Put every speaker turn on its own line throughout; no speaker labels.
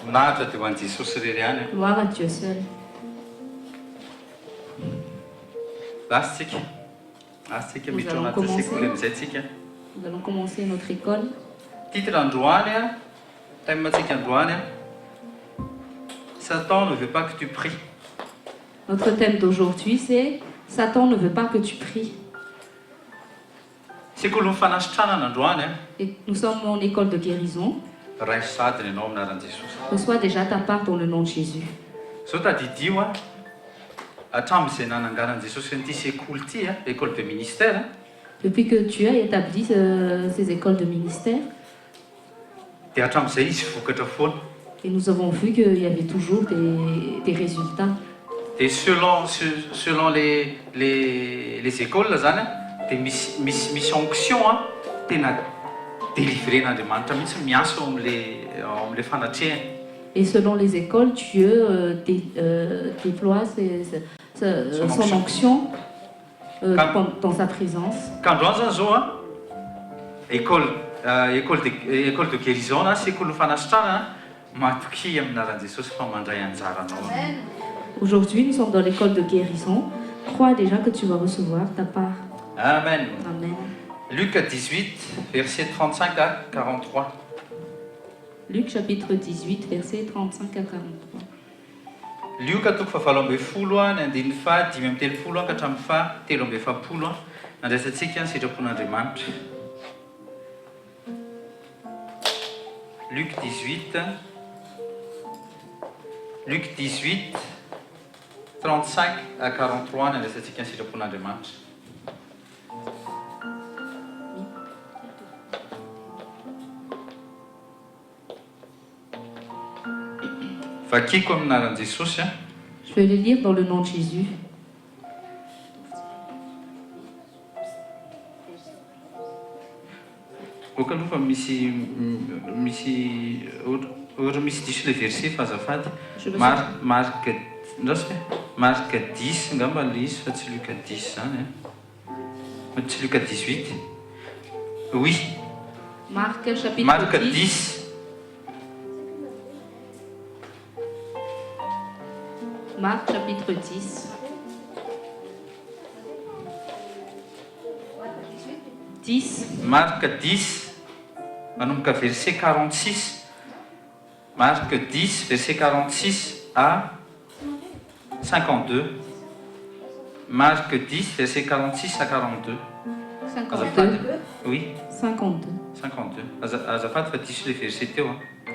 Gloire à Dieu seul. Nous allons commencer notre école.
Titre androany, thème-matsika androany, Satan ne veut pas que tu pries.
Notre thème d'aujourd'hui, c'est Satan ne veut pas que tu pries.
Sekoly fanasitranana androany,
Et nous sommes en école de guérison.
ray sady ny anao amin'ny anaran'i Jesosy.
Reçois déjà ta part dans le nom de Jésus.
Zao tadidio a hatramin'izay nanangaran'i Jesosy n'ity sekoly ity a, école de ministère.
Depuis que tu as établi ces écoles de ministère,
Dia hatramin'izay izy vokatra foana.
et nous avons vu qu'il y avait toujours des résultats.
Dia selon les écoles zany a, dia misy onction a tena délivren'Andriamanitra mihitsy miasa ao amin'ilay fanatrehany.
Et selon les écoles, Dieu déploie son onction dans sa présence.
K'androany zany zao a école de guérison na sekoly fanasitrana matoki amin'ny anaran'i Jesosy fa mandray anjara anao.
Aujourd'hui, nous sommes dans l'école de guérison. Crois déjà que tu vas recevoir ta part.
Amen.
Amen.
Luc 18, versets 35 à 43.
Luc chapitre 18, versets 35 à 43.
Luka toko fa 7 ny andininy fa 5 ka hatramin'ny fa 7 nandraisantsika ny sitrapon'Andriamanitra. Luc 18, 35 à 43 nandraisantsika ny sitrapon'Andriamanitra. Vakiko amin'ny anaran'i Jesosy.
Je vais le lire dans le nom de Jésus.
Okalofa misy diso le verset fa azafady. Marc 10 ngamba le izy fa tsy Luc 10 zany a. Tsy Luc 18. Oui.
Marc chapitre 10. Marc chapitre 10. 10.
Marc 10, manomboka verset 46. Marc 10, verset 46 à 52. Marc 10, verset 46 à 42.
52.
Oui.
52.
52.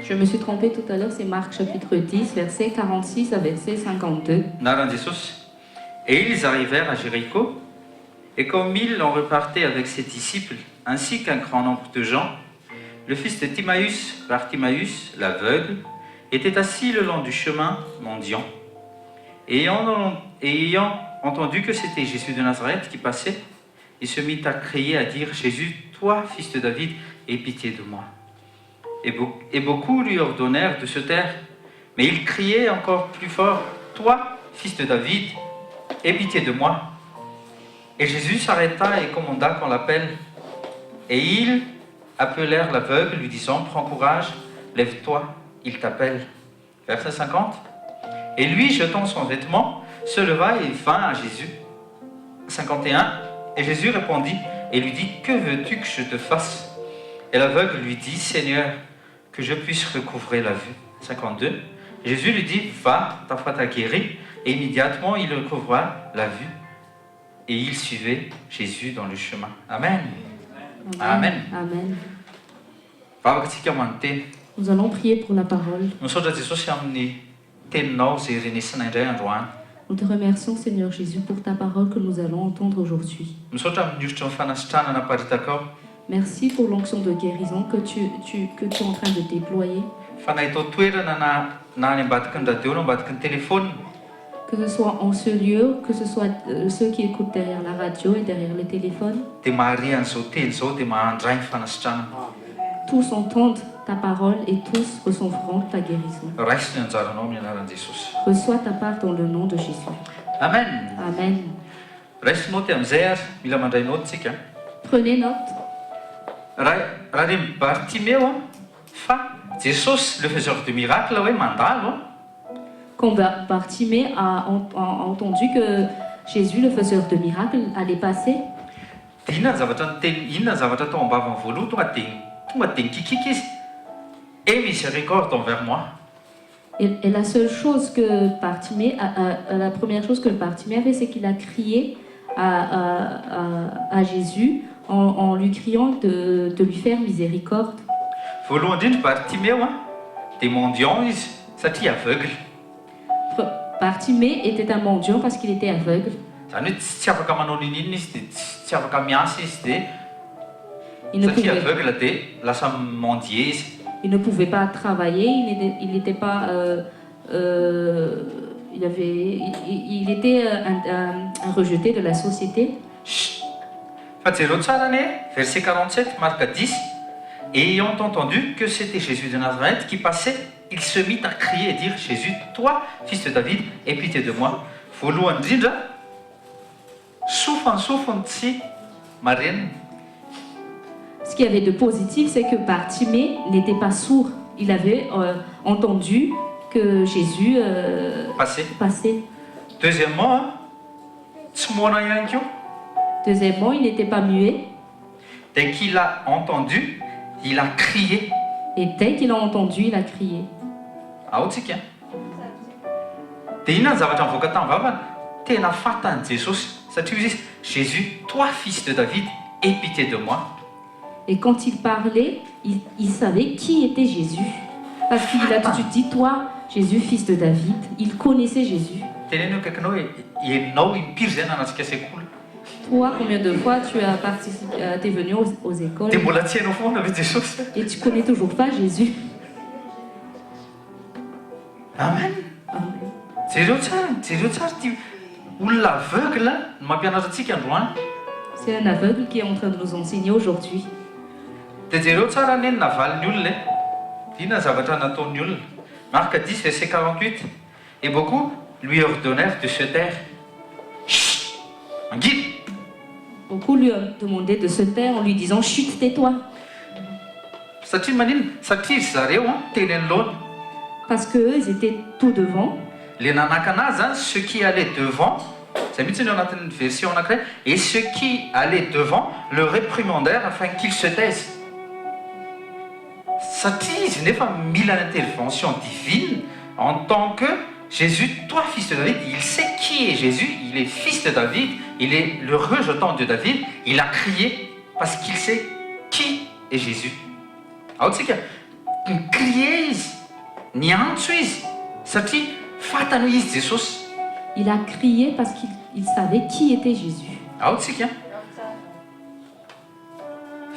Je me suis trompée tout à l'heure, c'est Marc chapitre 10, verset 46 à verset 52.
Et ils arrivèrent à Jéricho, et comme ils en repartaient avec ses disciples, ainsi qu'un grand nombre de gens, le fils de Timaeus, Bartimaeus, l'aveugle, était assis le long du chemin, mendiant. Et ayant entendu que c'était Jésus de Nazareth qui passait, il se mit à crier, à dire « Jésus, toi, fils de David, aie pitié de moi. » Et beaucoup lui ordonnèrent de se taire. Mais il criait encore plus fort, « Toi, fils de David, aie pitié de moi. » Et Jésus s'arrêta et commanda qu'on l'appelle. Et ils appelèrent l'aveugle, lui disant, « Prends courage, lève-toi, il t'appelle. » Verset 50. Et lui, jetant son vêtement, se leva et vint à Jésus. 51. Et Jésus répondit et lui dit, « Que veux-tu que je te fasse ?» Et l'aveugle lui dit, « Seigneur, que je puisse recouvrer la vue. » 52. Et Jésus lui dit, « Va, ta foi t'a guéri. » Et immédiatement, il recouvra la vue. Et il suivait Jésus dans le chemin. Amen. Amen.
Amen.
Amen.
Nous allons prier pour la parole. Nous te remercions, Seigneur Jésus, pour ta parole que nous allons entendre aujourd'hui. Merci pour l'onction de guérison que tu es en train de déployer. Que ce soit en ce lieu, que ce soit ceux qui écoutent derrière la radio et derrière le téléphone. Tous entendent ta parole et tous recevront ta guérison. Reçois ta part dans le nom de Jésus.
Amen.
Amen. Prenez note.
Bartimeo fa Jesosy le faiseur de miracle hoe mandalo
Quand Bartimée a entendu que Jésus, le faiseur de miracles, allait passer,
dia inona ny zavatra nyteny inona ny zavatra tao ambavany voaloha tonga de nikikika izy et miséricorde envers moi.
et la seule chose que Bartimée, la première chose que Bartimée avait, c'est qu'il a crié à Jésus en lui criant de lui faire miséricorde.
Voalohany indrindra Bartimeo dia mendiant izy satria aveugle.
Bartimée était un mendiant parce qu'il était aveugle.
Zany hoe tsy afaka manao nin'inona izy dia tsy afaka miasa izy dia
Il ne,
satria
pouvait,
aveugle dia lasa mendier izy.
il ne pouvait pas travailler, il n'était pas... il était un rejeté de la société.
Fahajereo tsara ny verset 47, Marc 10. Et ayant entendu que c'était Jésus de Nazareth qui passait, il se mit à crier et dire Jésus, toi, fils de David, aie pitié de moi. Voalohany indrindra, sofany tsy marenina.
Ce qu'il y avait de positif, c'est que Bartimée n'était pas sourd. Il avait entendu que Jésus passait.
Deuxièmement, tsy moana ihany koa.
Deuxièmement, il n'était pas muet.
Dès qu'il a entendu, il a crié.
Et dès qu'il a entendu, il a crié.
Aotsika. Dia inona ny zavatra mivoaka tamin'ny vavany? Tena fantany Jesosy. Satria izy Jésus, toi fils de David, aie pitié de moi.
Et quand il parlait, il savait qui était Jésus. Parce qu'il a tout de suite dit, toi, Jésus, fils de David. Il connaissait Jésus.
Tenenao kaikinao hoe ianao impiry izay nanatsika sekoly.
Toi, combien de fois tu as participé, t'es venu aux écoles
Dia mbola tsy hainao foana ve Jesosy?
et tu connais toujours pas Jésus.
Amen.
Amen.
Jereo tsara ty olona aveugle no mampianatra antsika androany.
C'est un aveugle qui est en train de nous enseigner aujourd'hui.
Dia jereo tsara neny navaliny olona inona ny zavatra nataony olona. Marc 10, verset 48. Et beaucoup lui ordonnèrent de se taire. Chut, angine.
Beaucoup lui ont demandé de se taire en lui disant « Chut, tais-toi !»
Satria manino? Satria zareo teny anoloana.
Parce qu'eux, ils étaient tout devant.
Les nanaka anazy zany ceux qui allaient devant, zay mihitsy ny ao anatin'ny version anankiray, et ceux qui allaient devant le réprimandèrent afin qu'il se taise. Satria izy nefa mila l'intervention divine en tant que Jésus, toi fils de David, il sait qui est Jésus, il est fils de David, il est le rejetant de David, il a crié parce qu'il sait qui est Jésus. Aotsika, crier izy, niantso izy, satria fantany hoe izy Jesosy.
Il a crié parce qu'il savait qui était Jésus.
Aotsika.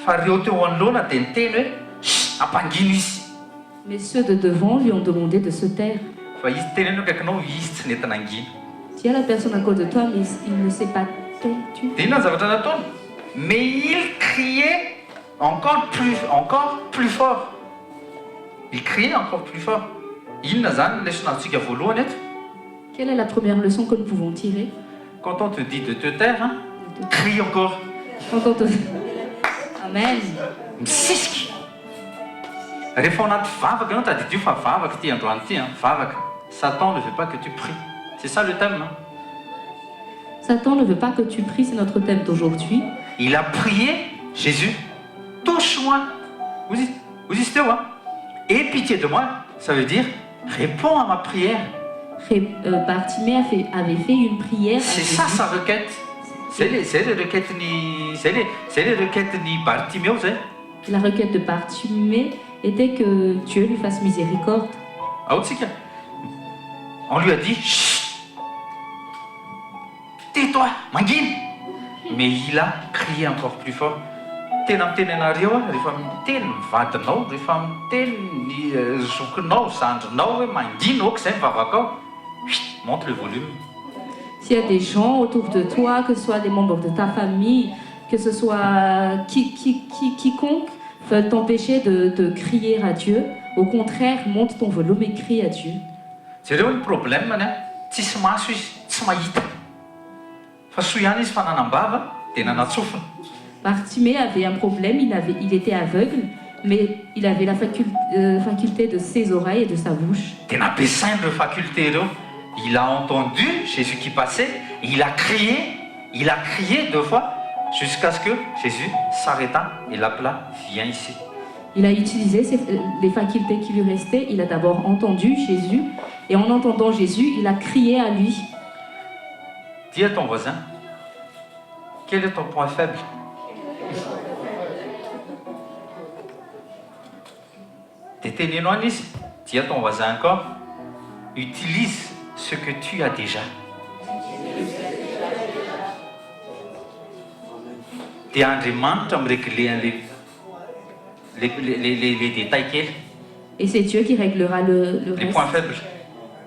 Fa reo teo anoloana dia niteny hoe ampangino izy.
Mais ceux de devant lui ont demandé de se taire.
Fa izy tenenao kaikinao izy tsy nentina angina.
Il y a la personne à côté de toi, mais il ne sait pas tu.
Dia inona ny zavatra nataony? Mais il criait encore plus fort. Il criait encore plus fort. Inona zany lesonantsika voalohany eto?
Quelle est la première leçon que nous pouvons tirer?
Quand on te dit de te taire, crie encore.
Quand on te... Amen.
Misisiky. Rehefa ao anaty vavaka ianao tadidio fa vavaka ty androany ty, vavaka. Satan ne veut pas que tu pries. C'est ça le thème.
Satan ne veut pas que tu pries, c'est notre thème d'aujourd'hui.
Il a prié, Jésus, touche-moi. Vous dites quoi? Aie pitié de moi, ça veut dire réponds à ma prière.
Bartimée avait fait une prière.
C'est ça sa requête. C'est les requêtes ni Bartimée, vous savez.
La requête de Bartimée était que Dieu lui fasse miséricorde.
On lui a dit chut, tais-toi, mangine. Mais il a crié encore plus fort. Tena miteny anareo rehefa miteny vadinao, rehefa miteny ny zokinao, zandrinao hoe mangina oka izay mivavaka ao. Monte le volume.
S'il y a des gens autour de toi, que ce soit des membres de ta famille, que ce soit quiconque veut t'empêcher de crier à Dieu, au contraire, monte ton volume et crie à Dieu.
Jereo ny problème tsisy maso izy, tsy mahita. Fa soa ihany izy fa nanambava dia nanatsofina.
Bartimée avait un problème, il était aveugle, mais il avait la faculté de ses oreilles et de sa bouche.
Tena besainy ireo faculté ireo. Il a entendu Jésus qui passait, il a crié 2 fois, jusqu'à ce que Jésus s'arrêta et l'appela, viens ici.
Il a utilisé les facultés qui lui restaient. Il a d'abord entendu Jésus, et en entendant Jésus, il a crié à lui.
Dis à ton voisin, quel est ton point faible? Teteninao izy, dis à ton voisin encore, utilise ce que tu as déjà. Dia Andriamanitra miregle les détails kely.
Et c'est Dieu qui réglera le
Les
reste.
points faibles.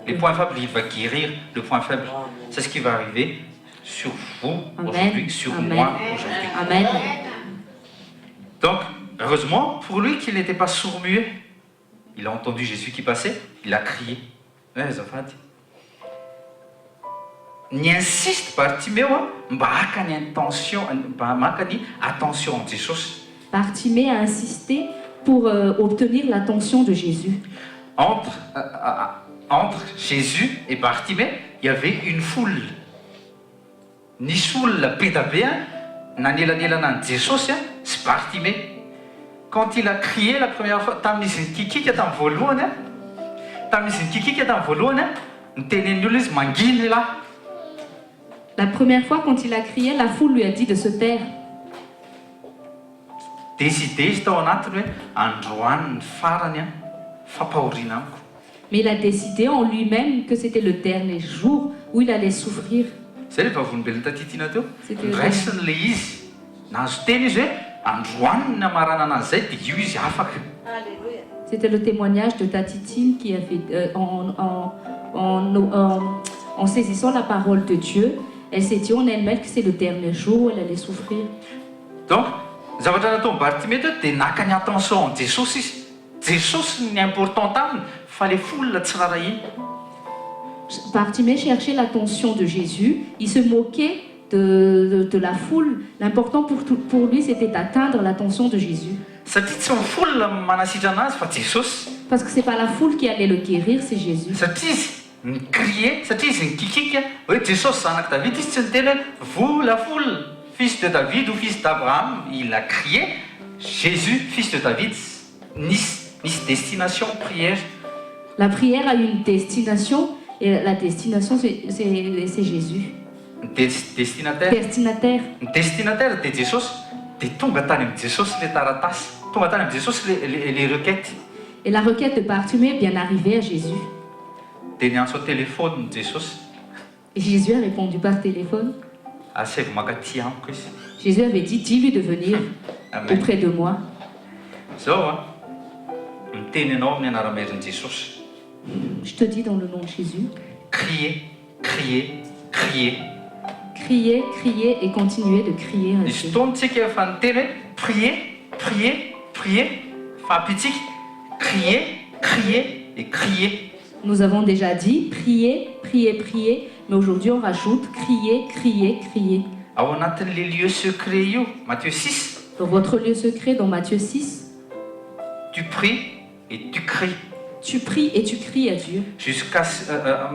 Les points faibles, il va guérir le point faible. C'est ce qui va arriver sur vous aujourd'hui, sur
Amen.
moi aujourd'hui.
Amen.
Donc, heureusement pour lui qu'il n'était pas sourd-muet. Il a entendu Jésus qui passait, il a crié. N'insiste Bartimée mba haka ny attention de Jésus.
Bartimée a insisté pour obtenir l'attention de Jésus.
Entre Jésus et Bartimée, il y avait une foule. Nisy olona be da be nanelanelana ny Jesosy sy Bartimée. Quand il a crié la première fois, tamin'izy nikikika tamin'ny voalohany, nitenen'ny olona izy manginy lahy.
La première fois, quand il a crié, la foule lui a dit de se taire.
Décidé izy tao anatiny hoe androany ny farany fampahoriana amiko.
Mais il a décidé en lui-même que c'était le dernier jour où il allait souffrir.
Zay rehefa volombelona tatitiana teo,
C'était
niraisiny le izy. Nahazo teny izy hoe androany ny amarana anazy zay dia io izy afaka.
C'était le témoignage de Tatitine qui a fait, en saisissant la parole de Dieu, elle s'est dit en elle-même que c'est le dernier jour où elle allait souffrir.
Donc, zavatra nataony Bartimée teo dia naka ny attention an Jesosy izy. Jesosy ny important aminy fa le foule tsy rarahiny.
Bartimée cherchait l'attention de Jésus, il se moquait de la foule. L'important pour lui, c'était d'atteindre l'attention de Jésus.
Satria tsy ny foule manasitra anazy fa Jesosy.
Parce que c'est pas la foule qui allait le guérir, c'est Jésus.
Satria izy nicrier, satria izy nikikika hoe Jesosy zanaky David, izy tsy niteny hoe vous la foule, fils de David ou fils d'Abraham. Il a crié Jésus, fils de David. Nice destination prière.
La prière a une destination, et la destination, c'est Jésus.
Destinataire.
Destinataire.
Destinataire de Jesosy dia tonga tany amin'ny Jesosy le taratasy, tonga tany amin'ny Jesosy les requêtes.
Et la requête de Bartimée est bien arrivée à Jésus.
Dia niantso téléphone Jesosy.
Et Jésus a répondu par téléphone.
Asaivo makaty amiko izy.
Jésus avait dit, dis-lui de venir
Amen.
auprès de moi.
Zao miteny ianao amin'ny anara-mairin'i Jesosy.
Je te dis dans le nom de Jésus,
Crier, crier, crier.
criez, criez et continuez de crier à
Izy
Dieu.
fotoana tsika efa niteny hoe prier, prier, prier. Fa ampitsika crier, crier et crier.
Nous avons déjà dit, priez, priez, priez, mais aujourd'hui on rajoute, criez, criez, criez.
Ao anatin'le lieu secret io, Matthieu 6,
Dans votre lieu secret, dans Matthieu 6,
tu pries et tu cries.
tu pries et tu cries à Dieu.
Jusqu'à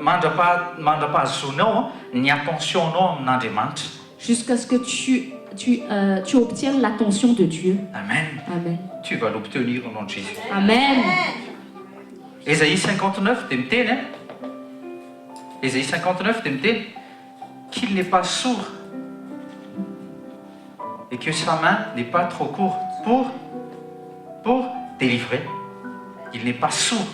mandrapahazoanao ny attentionao amin'Andriamanitra.
Jusqu'à ce que tu obtiennes l'attention de Dieu.
Amen.
Amen.
Tu vas l'obtenir au nom de Jésus.
Amen.
Ésaïe 59 dia miteny Ésaïe 59 dia miteny qu'il n'est pas sourd et que sa main n'est pas trop courte pour délivrer. Il n'est pas sourd.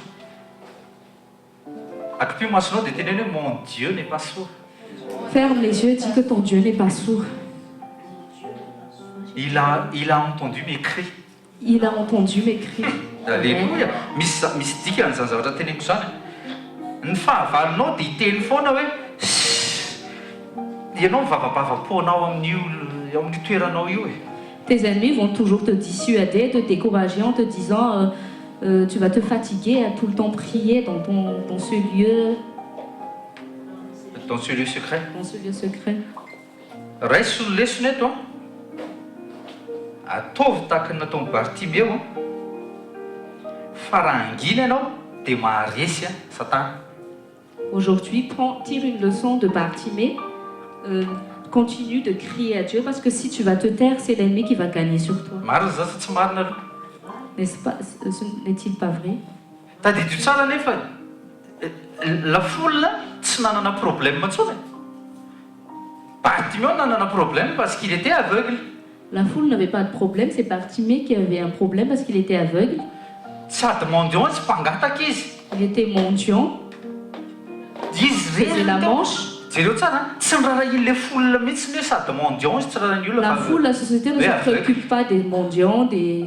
Akipio masonao dia teny hoe mon Dieu n'est pas sourd.
Ferme les yeux, dis que ton Dieu n'est pas sourd.
Il a entendu mes cris.
Il a entendu mes cris.
Alléluia. Misy dikany zany zavatra teneniko zany. Ny fahavalonao dia hiteny foana hoe ianao mivavabavapoanao amin'ny toeranao io e.
Tes ennemis vont toujours te dissuader, te décourager en te disant tu vas te fatiguer à tout le temps prier dans ce lieu.
Dans ce lieu secret.
Dans ce lieu secret.
Raiso ny lesona eto ataovy tahaka ny nataon'ny Bartimée fa raha angina ianao dia maharesy Satana.
Aujourd'hui, tire une leçon de Bartimée. Continue de crier à Dieu parce que si tu vas te taire, c'est l'ennemi qui va gagner sur toi.
Marina zao sa tsy marina aloha.
N'est-il pas vrai?
Tadidio tsara nefa la foule tsy nanana problème intsony. Bartimée nanana problème parce qu'il était aveugle.
La foule n'avait pas de problème, c'est Bartimée qui avait un problème parce qu'il était aveugle.
Sady mendiant tsy mpangataka izy.
Il était mendiant.
Izy
faisait la manche.
Jereo tsara tsy mirarahin' le foule mihitsy ny hoe sady mendiant izy tsy rarahin'ny olona.
La foule, la société ne se préoccupe pas des mendiants, des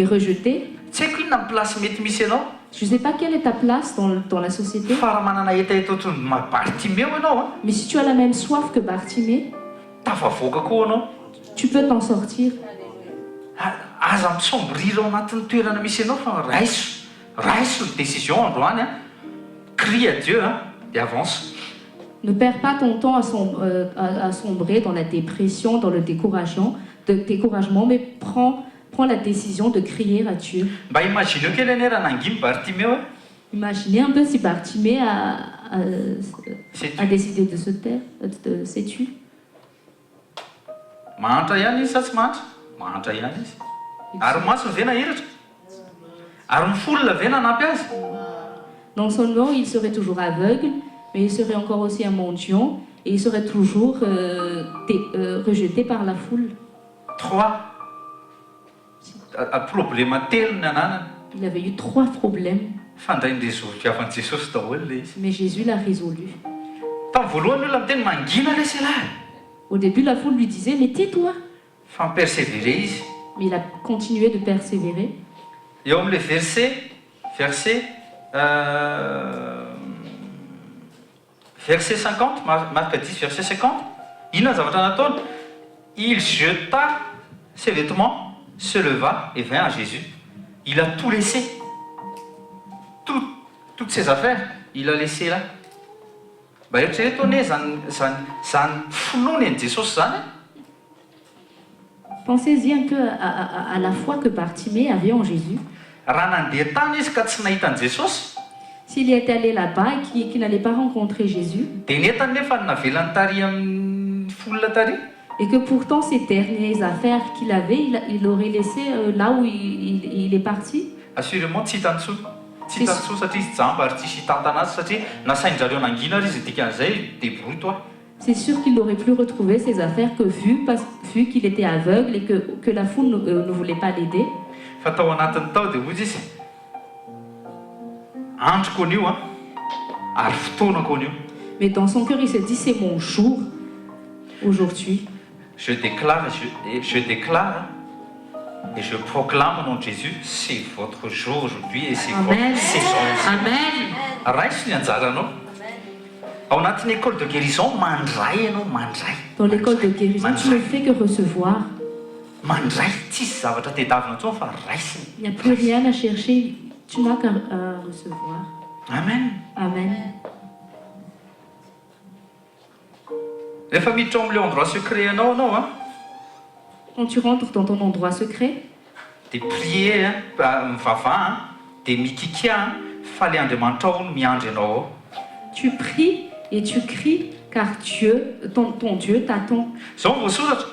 rejetés.
Tsy haiko inona ny place mety misy ianao.
Je ne sais pas quelle est ta place dans la société.
Fa raha manana etaeta ohatran'ny Bartimée ianao
Mais si tu as la même soif que Bartimée,
tafavoaka koa ianao.
Tu peux t'en sortir.
Aza misombrira ao anatin'ny toerana misy ianao fa raiso ny décision androany. Crie à Dieu et avance.
Ne perds pas ton temps à sombrer dans la dépression, dans le découragement, mais prends la décision de crier à Dieu. Imaginez un peu si Bartimée a décidé de se taire, de s'étuer.
Mahantra ihany izy sa tsy mahantra? Mahantra ihany izy. Ary maso vena hiratra. Ary ny folona vena anampy azy.
Non seulement il serait toujours aveugle, mais il serait encore aussi un mendiant et il serait toujours rejeté par la foule.
3 problème telo ny ananany.
Il avait eu 3 problèmes.
Fandrain'Jesosy Jesosy daholo le izy.
Mais Jésus l'a résolu.
Tamin'ny voalohany olona miteny mangina le selahy.
Au début, la foule lui disait, mais tais-toi.
Fa persévérer izy.
Mais il a continué de persévérer.
Eo amin'le verset 50, Marc 10, verset 50. Inona zavatra nataony? Il jeta ses vêtements, se leva et vint à Jésus. Il a tout laissé. Toutes ses affaires, il a laissé là. Bah eritrereto hoe zany finoany Jesosy zany.
Pensez-y un peu à la foi que Bartimée avait en Jésus.
Raha nandeha tany izy ka tsy nahita an'i Jesosy.
S'il était allé là-bas et qu'il n'allait pas rencontrer Jésus.
Dia netany nefa navelany tary amin'ny folona tary.
Et que pourtant ces dernières affaires qu'il avait, il aurait laissé là où il est parti.
Assurément tsy hitantsony. Tsy hitantsony satria izy jamba ary tsisy hitantana azy satria nasain'zareo nangina ary izy dikan'izay débrouille toi.
C'est sûr qu'il n'aurait plus retrouvé ses affaires que vu qu'il était aveugle et que la foule ne voulait pas l'aider.
Fa tao anatiny tao dia hozy izy androko an'io ary fotoanako an'io.
Mais dans son cœur, il se dit, c'est mon jour aujourd'hui.
Je déclare et je proclame au nom de Jésus, c'est votre jour aujourd'hui et c'est votre saison.
Amen.
Raiso ny anjaranao. Ao anatin'ny école de guérison, mandray ianao, mandray.
Dans l'école de guérison, tu ne fais que recevoir.
Mandray, tsisy zavatra tedavina intsony fa raisiny.
Il n'y a plus rien à chercher, tu n'as qu'à recevoir.
Amen.
Amen.
Rehefa miditra ao amin'ilay endroit secret ianao
Quand tu rentres dans ton endroit secret,
dia prier mivavah dia mikika fa le Andriamanitra ao no miandry ianao ao.
Tu pries et tu cries car ton Dieu t'attend.
Zao no voasoratra.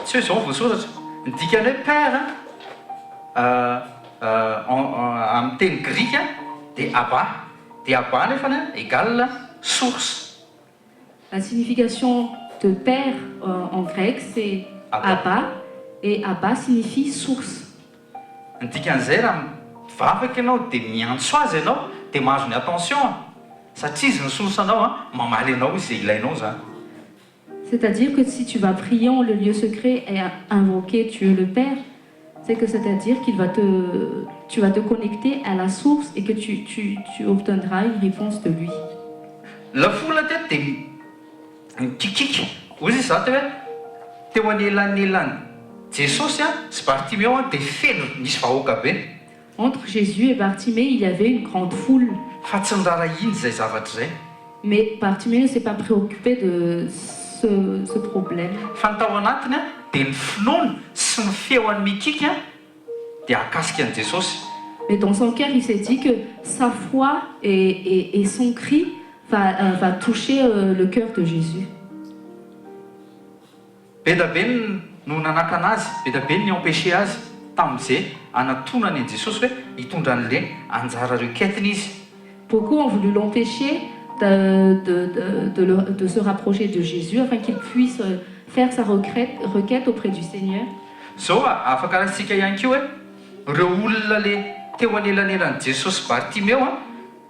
Tsy hoe zao no voasoratra. Ny dikany hoe Père amin'ny teny grika dia Abba. Dia Abba nefany égale source.
La signification de père en grec, c'est Abba. Et Abba signifie source.
Ny dikan'izay raha mivavaka ianao dia miantso azy ianao dia mahazo ny attention satria izy ny source anao mamaly anao izy izay ilainao zany.
C'est-à-dire que si tu vas prier en le lieu secret et invoquer Dieu le Père, c'est-à-dire tu vas te connecter à la source et que tu obtiendras une réponse de lui.
La foule dia mikikika. Hoy izy zany teo anelanelany Jesosy sy Bartimée dia feno nisy vahoaka be.
Entre Jésus et Bartimée, il y avait une grande foule.
Fa tsy nirarahiny izay zavatra izay.
Mais Bartimée ne s'est pas préoccupé de ce problème.
Fa ny tao anatiny dia ny finoany sy ny feoan'ny mikika dia akasika an'i Jesosy.
Mais dans son cœur, il s'est dit que sa foi et son cri va toucher le cœur de Jésus.
Be da be no nanaka anazy, be da be ny empêché azy tamin'izay anatonany an'i Jesosy hoe hitondra an'le anjara requêtiny izy.
Beaucoup ont voulu l'empêcher de se rapprocher de Jésus afin qu'il puisse faire sa requête auprès du Seigneur.
Zao afaka rahantsika ihany koa hoe ireo olona le teo anelanelan'i Jesosy Bartimeo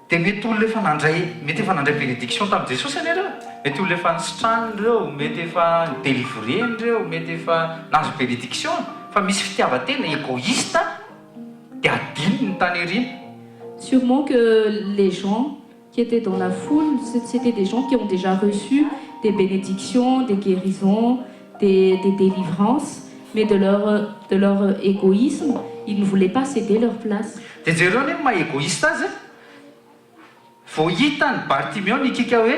dia mety olona efa nandray bénédiction tamin'i Jesosy any ireo. Mety olona efa nisitrany ireo, mety efa nidélivreny ireo, mety efa nazo bénédiction, fa misy fitiavatena égoïste dia adiny ny tany ery.
Sûrement que les gens qui étaient dans la foule, c'était des gens qui ont déjà reçu des bénédictions, des guérisons, des délivrances, mais de leur égoïsme, ils ne voulaient pas céder leur place.
Dia jereo ny maha égoïste azy vao hitany Bartimeo nikika hoe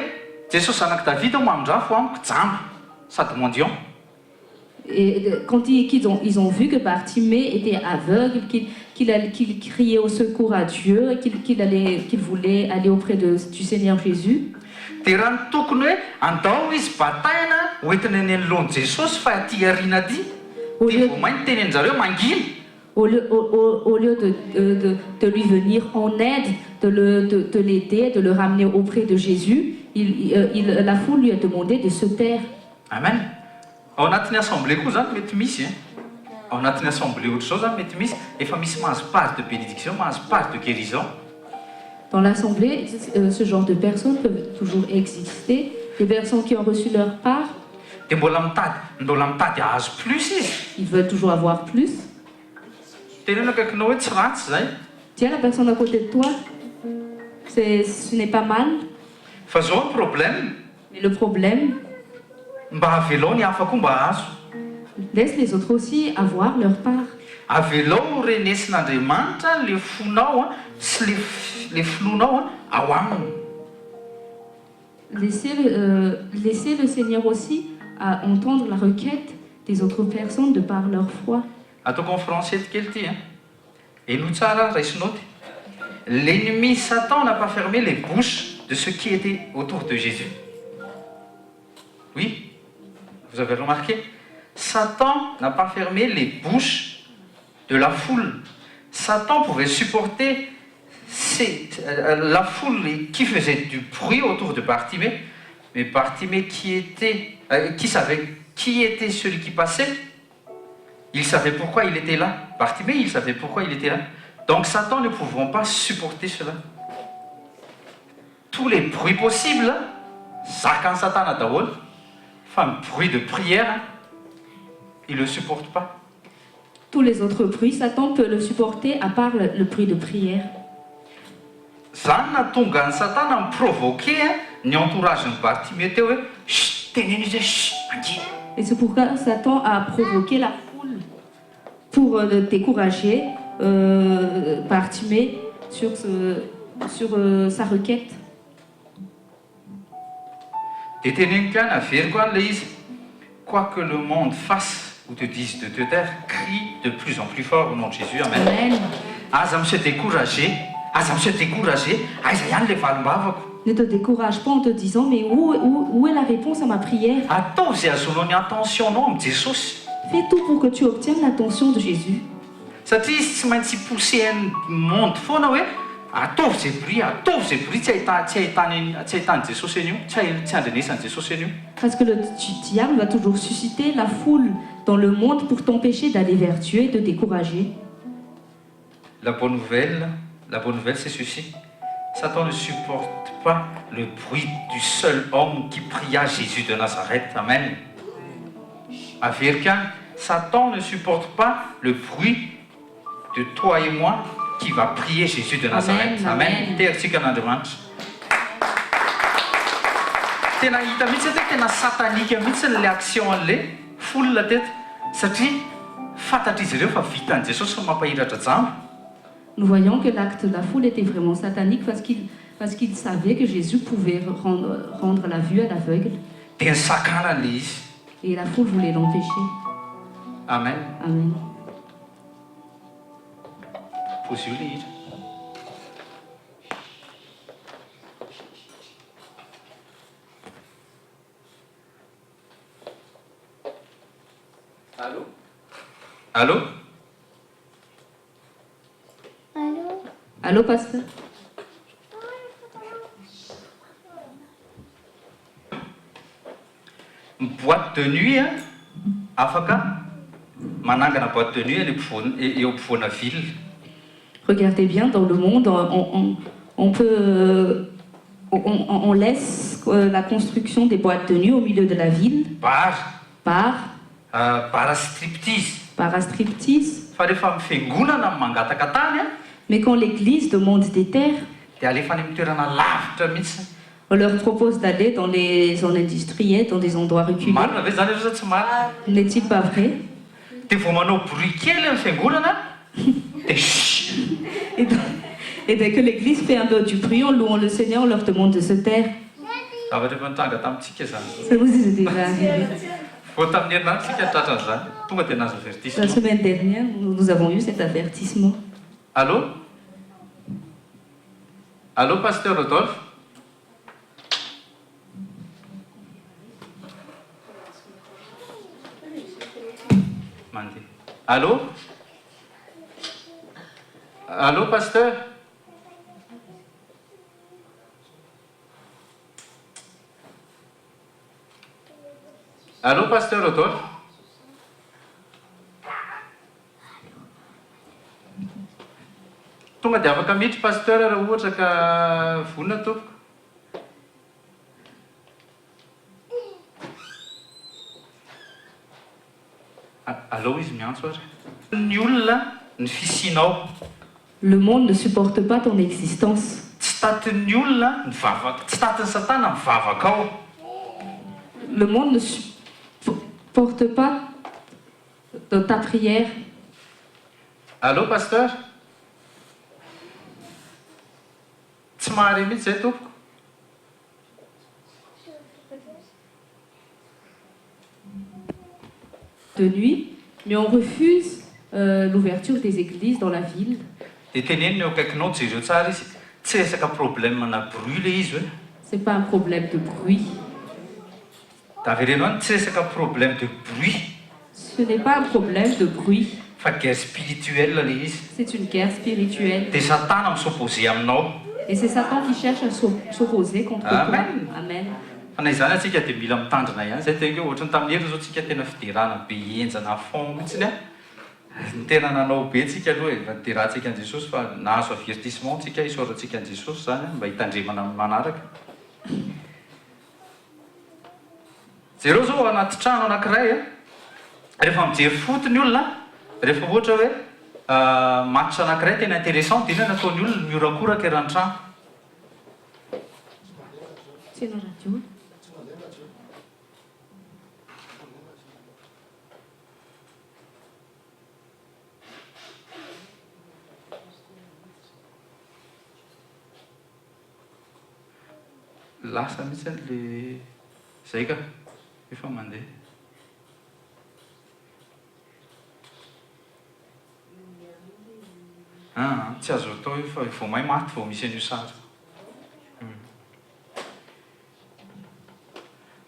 Jesosy zanak'i David mamondrafo amiko jambo sady mendiant.
Et quand ils ont vu que Bartimée était aveugle, qu'il criait au secours à Dieu, et qu'il voulait aller auprès du Seigneur Jésus.
Dia raha ny tokony hoe andao izy bataina hoentina eny anoloan'i Jesosy fa aty aoriana aty dia vao mainy teny anjareo mangina.
Au lieu de lui venir en aide, de l'aider, de le ramener auprès de Jésus, la foule lui a demandé de se taire.
Amen. Ao anatin'ny assemblée koa zany mety misy ao anatin'ny assemblée ohatr'izao zany mety misy efa misy mahazo part de bénédiction, mahazo part de guérison.
Dans l'assemblée, ce genre de personnes peuvent toujours exister, des personnes qui ont reçu leur part.
Dia mbola mitady ahazo plus izy.
Ils veulent toujours avoir plus.
Teneno akaikinao hoe tsy ratsy zay.
Tiens, la personne à côté de toi, ce n'est pas mal.
Fa zao ny problème.
Mais le problème,
mba avelao ny hafa koa mba azo.
Laisse les autres aussi avoir leur part.
Avelao renesin'Andriamanitra le fonao sy le filonao ao aminy.
Laissez le Seigneur aussi à entendre la requête des autres personnes de par leur foi.
Ataoko en français kely ty eno tsara raisinao ty. L'ennemi Satan n'a pas fermé les bouches de ceux qui étaient autour de Jésus. Oui, vous avez remarqué, Satan n'a pas fermé les bouches de la foule. Satan pouvait supporter la foule qui faisait du bruit autour de Bartimée, mais Bartimée qui savait qui était celui qui passait, il savait pourquoi il était là. Bartimée, il savait pourquoi il était là. Donc Satan ne pouvait pas supporter cela. Tous les bruits possibles, Satan a daholo. Enfin, bruit de prière, il ne le supporte pas.
Tous les autres bruits, Satan peut le supporter à part le bruit de prière.
Zany nahatonga ny Satana miprovoquer ny entourage ny Bartimée teo hoe chut, tenez izy chut, angina.
Et c'est pourquoi Satan a provoqué la foule pour décourager Bartimée sur sa requête.
Dia teneniko ihany averiko an'le izy. Quoi que le monde fasse ou te dise de te taire, crie de plus en plus fort au nom de Jésus. Amen.
Amen.
Aza monsieur découragé, aiza ihany le valim-bavako.
Ne te décourage pas en te disant mais où est la réponse à ma prière?
Atao izay azonao ny attentionao amin'ny Jesosy.
Fais tout pour que tu obtiennes l'attention de Jésus.
Satria izy tsy maintsy poussen'ny monde foana hoe ataovy zay bruit tsy ahitany Jesosy an'io, tsy andrenesany Jesosy an'io.
Parce que le diable va toujours susciter la foule dans le monde pour t'empêcher d'aller vers Dieu et te décourager.
La bonne nouvelle, c'est ceci. Satan ne supporte pas le bruit du seul homme qui pria Jésus de Nazareth. Amen. Averika, Satan ne supporte pas le bruit de toi et moi qui va prier Jésus de Nazareth. Amen. Tersika n'Andriamanitra. Tena hita mihitsy hoe tena satanika mihitsy ny réaction an'le foule teto satria fantatra izy ireo fa vitan'i Jesosy ny mampahiratra jambo.
Nous voyons que l'acte de la foule était vraiment satanique parce qu'il savait que Jésus pouvait rendre la vue à l'aveugle.
Dia nisakana an'le izy.
Et la foule voulait l'empêcher.
Amen.
Amen.
Pozy io le hira. Allô? Allô?
Allô?
Allô, pasteur?
Boîte de nuit, hein? Afaka? Manangana boîte de nuit, eo ampovoana ville.
Regardez bien, dans le monde, on peut... on laisse la construction des boîtes de nuit au milieu de la ville par
Parastriptease. Fa rehefa mifiangonana mangataka tany a,
mais quand l'Église demande des terres,
dia alefa any amin'ny toerana lavitra mihitsy.
on leur propose d'aller dans les zones industrielles, dans des endroits reculés.
Marina ve zany izy tsy marina?
N'est-il pas vrai?
Dia vao manao bruit kely amin'ny fiangonana dia
Et donc- Et dès que l'Église fait un peu du bruit en louant le Seigneur, on leur demande de se taire.
zavatra efa nitranga tamintsika zany.
Ça vous est déjà arrivé.
Vao tamin'ny herinandro sika tratran'izany tonga dia nazo
La
avertissement.
semaine dernière, nous avons eu cet avertissement.
Allô? Allô, pasteur Rodolphe? Mandeha. Allô? Allô, pasteur? Allô, pasteur Rodolphe? Tonga dia afaka miditra pasteur raha ohatra ka vonona tompoko. Allô, izy miantso ary. Ny olona ny fisianao.
Le monde ne supporte pas ton existence.
Tsy tatin'ny olona ny vavaka, tsy tatin'ny satana mivavaka ao.
Le monde ne supporte pas ta prière.
Allô, pasteur? Tsy mahare mihitsy zay tompoko.
De nuit, mais on refuse l'ouverture des églises dans la ville.
Dia teneniny eo akaikinao jereo tsara izy. Tsy resaka problème na bruit le izy hoe.
C'est pas un problème de bruit.
Da averenao any tsy resaka problème de bruit
Ce n'est pas un problème de bruit.
fa guerre spirituelle le izy.
C'est une guerre spirituelle.
Dia satana misopposé aminao.
Et c'est Satan qui cherche à s'opposer contre toi.
Amen.
Amen.
Fa na izany atsika dia mila mitandrina ihany. Zay tenga ohatrany tamin'ny herin'ny zao tsika tena fiderana be enjana fond mihitsiny a. Ny tena nanao be tsika aloha e, mba derahantsika an' Jesosy fa nahazo avertissement tsika isaorantsika an' Jesosy zany mba hitandremana amin'ny manaraka. Jereo zao anaty trano anankiray a, rehefa mijery fotony olona, rehefa ohatra hoe match anankiray tena intéressant dia inona nataony olona miorakoraka eran-trano.
C'est la radio.
Lasa mihitsy le zay ka efa mandeha. Tsy azo atao io fa vao may maty vao misy an'io sary.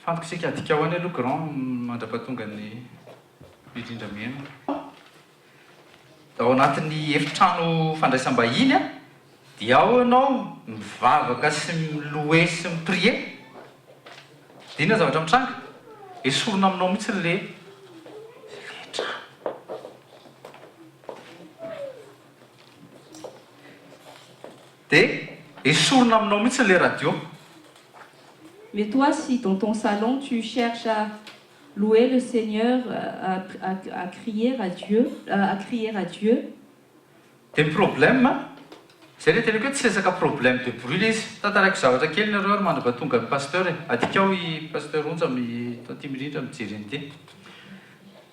Fantoko isika adika ho any aloha grand mandrapatonga ny indrindra mihena. Ao anatin'ny efitrano fandraisam-bahiny a, dia ao ianao mivavaka sy miloe sy miprie. Dia inona zavatra mitranga? Esorina aminao mihitsy le trano. Dia esorina aminao mihitsy le radio.
Mais toi, si dans ton salon, tu cherches à louer le Seigneur, à crier à Dieu,
Dia ny problème zay le tena hoe tsy resaka problème de bruit le izy. Tantarako zavatra kely nareo ary mandrapatonga ny pasteur e. Adikao i pasteur Onja ty mirindra mijery an'ity.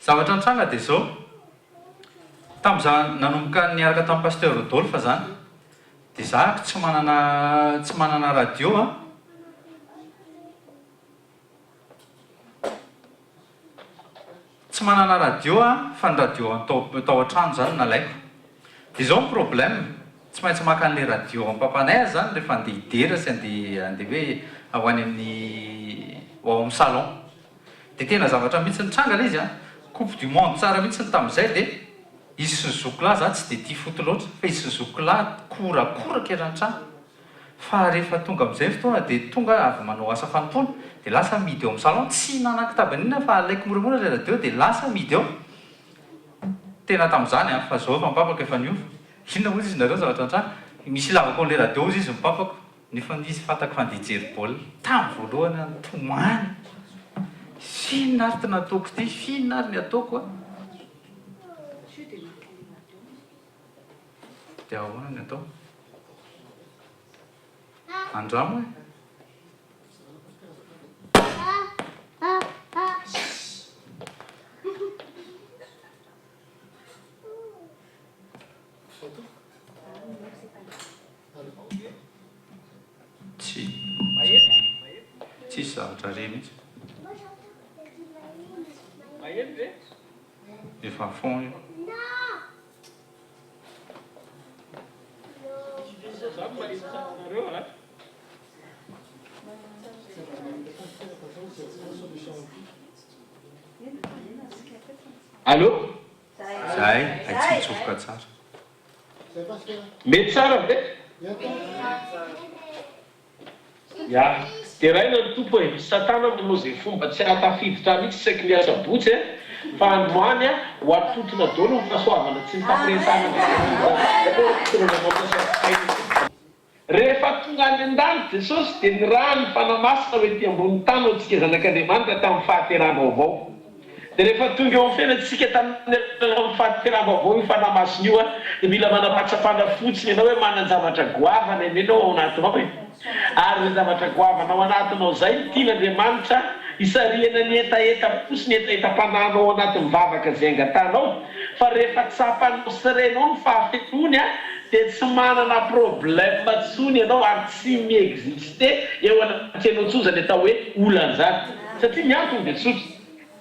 Zavatra nitranga dia zao. Tamin'izaho nanomboka niaraka tamin'ny pasteur Rodolphe zany, dia zaho tsy manana radio a. Tsy manana radio a, fa ny radio atao an-trano zany nalaiko. Dia zao ny problème tsy maintsy maka an'ilay radio amin'ny papanay zany rehefa andeha hidera sy andeha hoe ao any amin'ny ao amin'ny salon. Dia tena zavatra mihitsy nitranga izy a, coupe du monde tsara mihitsy tamin'izay dia izy sy zokilahy za tsy dia tia foty loatra fa izy sy zokilahy korakoraka eran-trano. Fa rehefa tonga amin'izay fotoana dia tonga avy manao asa fanompona dia lasa midy eo amin'ny salon, tsy nanan-kitabanina inona fa alaiko moramora ilay radio dia lasa midy eo. Tena tamin'izany fa zao efa mipapaka efa niova. Inona moa izy nareo zavatra an-trano? Misy lavako an'ilay radio izy mipapako nefa izy fantako fa andeha hijery baolina. Tamin'ny voalohany antomany. Finon ary ty nataoko ty, finon ary ny ataoko a. Dia ahoana ny atao? Andramo e? Tsisy zavatra re mihitsy. Efa fond io.
Allô?
Zay, tsy mitsofoka tsara.
Mety tsara ve? Ya, teraina ny tompo e, Satana manao zay fomba tsy ahatafiditra mihitsy saky miasa botsy e, fa androany a ho atotona daholo ny fahasoavana tsy mifampiresana. Rehefa tonga any an-dany Jesosy dia ny rano fanamasina hoe ty ambony tany ho antsika zanak'Andriamanitra tamin'ny fahateram-baovao. Dia rehefa tonga eo amin'ny fiainantsika tamin'ny fahateram-baovao io fanamasina io a, dia mila manapatsapaina fotsiny ianao hoe manan-javatra goavana enenao ao anatinao e. Ary ny zavatra goavana ao anatinao zay tian'Andriamanitra isariana ny etaeta fosiny etaeta-pananao ao anatin'ny vavaka izay angatanao, fa rehefa tsapanao sirenao ny fahafenony a, dia tsy manana problème tsony ianao ary tsy miexiste eo anaty anao tsozany atao hoe olanzaty. Satria ny antony dia tsotra.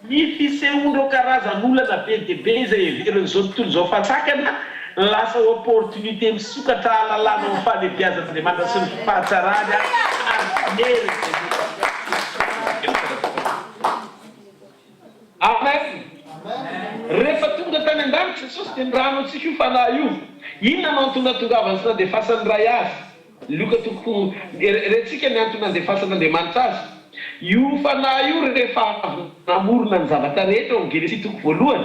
Ny fisehoan'ireo karazan'olana be dia be izay heverin'izao tontolo izao fahatsakana, lasa opportunité misokatra alalana amin'ny fahalebiazan'Andriamanitra sy ny fahatsarany ary amen. Rehefa tonga tany an-danitra Jesosy dia ny rano antsika io fanahy io. Inona no antony nahatongavany sy nandefasany ray azy? Loka toko retsika ny antony nandefasan'Andriamanitra azy. Io fanahy io rehefa namorona ny zavatra rehetra ao Genesis toko voalohany,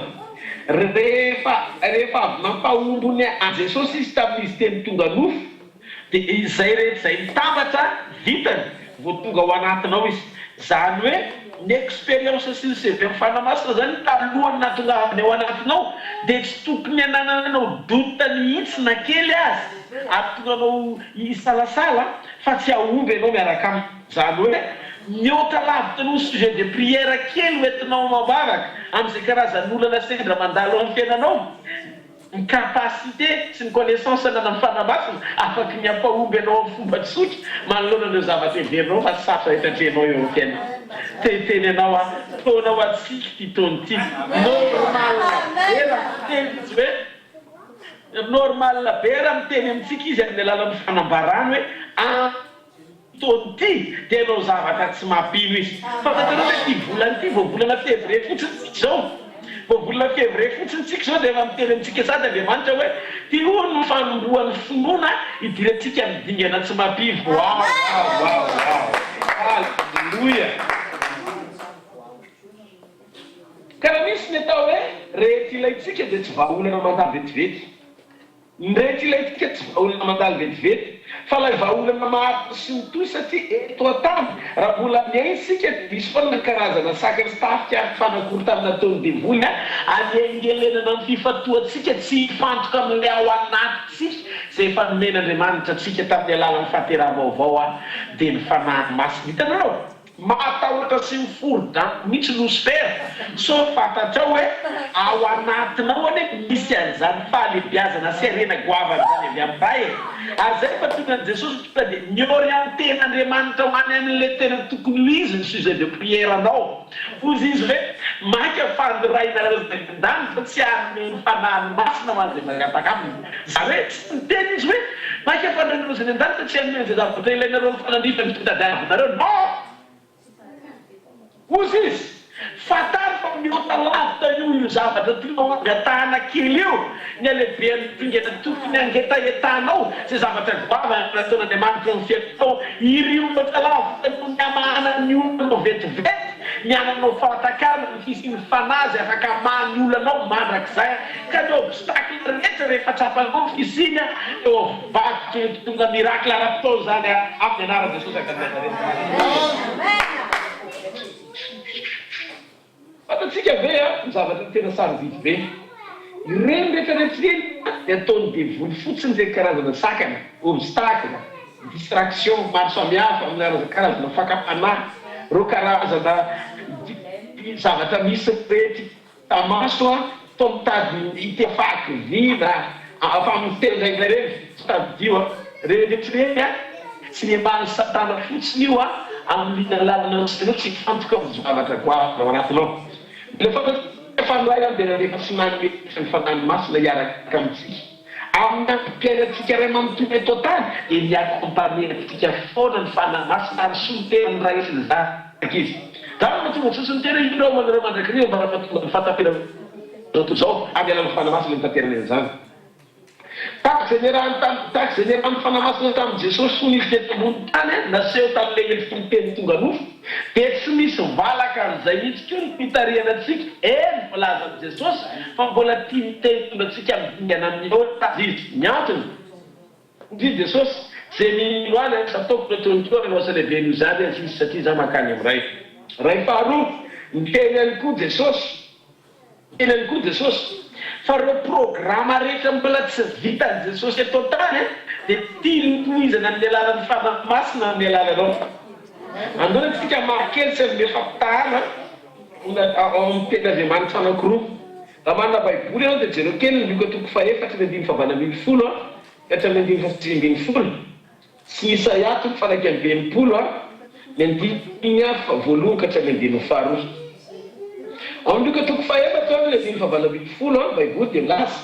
rehefa avy nampaombony a Jesosy izy tamin'izy teny tonga nofo, dia izay rehetra izay mitambatra vitany vao tonga ao anatinao izy. Zany hoe ny expérience sy ny CV amin'ny fanamasina zany talohany nahatongavany ao anatinao dia tsy tokony hanananao dota mihitsy na kely azy ahatonganao hisalasala fa tsy ahomby ianao miaraka aminy. Zany hoe mihoatra lavitra no sujet de prière kely hoentinao mambavaka amin'izay karazan'olana sendra mandalo amin'ny fiainanao. Ny capacité sy ny connaissance nanany fanamasina afaky miampahomby ianao amin'ny fomba tsotra manoloana ireo zavatra heverinao fa sarotra hitatrehanao eo amin'ny fiainana. Teny ianao a taonao atsika ty taony ty normal be raha miteny izy hoe normal be raha miteny amintsika izy amin'ny alalan'ny fanambarany hoe taony ty dia ianao zavatra tsy mampino izy. Fa fatarao hoe ty volany ty vao volana février fotsiny tsika zao, vao volana février fotsiny tsika zao dia efa miteny amintsika sady Andriamanitra hoe ty hono ny fanombohan'ny finoana idirantsika midingana tsy mampino. Wow. Halleluja. Karaha misy ny atao hoe rehetra ilaitsika dia tsy vahaolana mandalo vetivety. Ny rehetra ilaitsika tsy vahaolana mandalo vetivety, fa ilay vahaolana maharitra sy mitohy satria eto an-tany raha mbola miaina isika misy foana ny karazana sakany sy tafika ary fanakory tamina taony devoly anengelenana ny fifatoantsika tsy hifantoka amin'ilay ao anatintsika izay efa nomen'Andriamanitra antsika tamin'ny alalan'ny fahateram-baovao dia ny fanahy masina. Hitanareo matahotra sy miforona mihitsy Lucifer so fantatra hoe ao anatinao ane misy an'izany fahalebiazana sy arena goavana zany avy amin'ray ary zay fa tonga Jesosy tonga dia niorienten'Andriamanitra ho any amin'ilay tena tokony ho izy ny sujet de prière anao ozy izy hoe maika fandiraina ndany fa tsy amin'ny fanahiny masina ho azy magataka aminy zany hoe tsy miteny izy hoe maika fandiraina rozany andany fa tsy amin'ny zay zavatra ilainareo ny fanandrifa mitadiavinareo no ozy izy fatary fa miota lavitra io zavatra tianao angatahana kely io ny alehibeany tingena tokony angetaetanao zay zavatra goavana nataon'Andriamanitra ny fiainao iry olona lavitra no niamahana ny olonanao vetivety miananao fahatakarana ny fisiny fanazy afaka mahany olonanao mandrak'izay ka ny obstacle rehetra rehefa trapanao fisiny eo vakotra tonga miracle ara-pitaony zany amin'ny anarana Jesosy akanazaret fatatsika ve ny zavatra tena sarobidy be ireny rehetrarehetra reny dia ataony devoly fotsiny zay karazana sakana obstacle distraction maro samihafa amin'ny karazana fakapanahy ro karazana zavatra misy rehetra tamaso a to mitady itefaky vy na afamitendra reny tadio rehetra reny a tsy nemany satana fotsiny io a amin'ny lalana sy tsy fantoka zavatra goavana ao anatinao le fanray dia rehefa tsy manome ny fanany masina iaraka amintsika amin'ny ampiainatsika ray manontony totany dia miakompaneatsika foana ny fanany masina ary solotena ny raisiny zakizy zany mahatonga tsosiny tena ireo manareo mandrakariva mba mahatonga ny fatapera zao amin'ny alan'ny fana masina mitaterana zany tahak'izay niarahany fanamasina tamin'ny Jesosy fony izy teto ambony tany naseho tamin'ilay elofiny teny tonga nofo dia tsy misy valaka an'izay mihitsy koa ny fitariana antsika eny milaza amin'i Jesosy fa mbola tia miteny antsika midingana amin'ny izy ny antony ndry Jesosy zay mino any ataoko nataontoa anao sa lehibe no zany azy satria za makany amin'ray ray faharoa miteny any koa Jesosy fa reo programa rehetra mbola tsy vitan'i Jesosy eto tany dia tia tohizana amin'ny alalan'ny fanamasina amin'ny alalanao andona tsika markely sy amin'ny fampitahana ao amin'ny teny Andriamanitra anankiroa raha manana baiboly ianao dia jereo kely ny Luka toko faefatra ny 2:20 hatramin'ny 2:20 sy Isaia toko 1:20 ny 2:1 ka hatramin'ny 2:2 ao Luka toko faefatra ny 2:20 baiboly dia milaza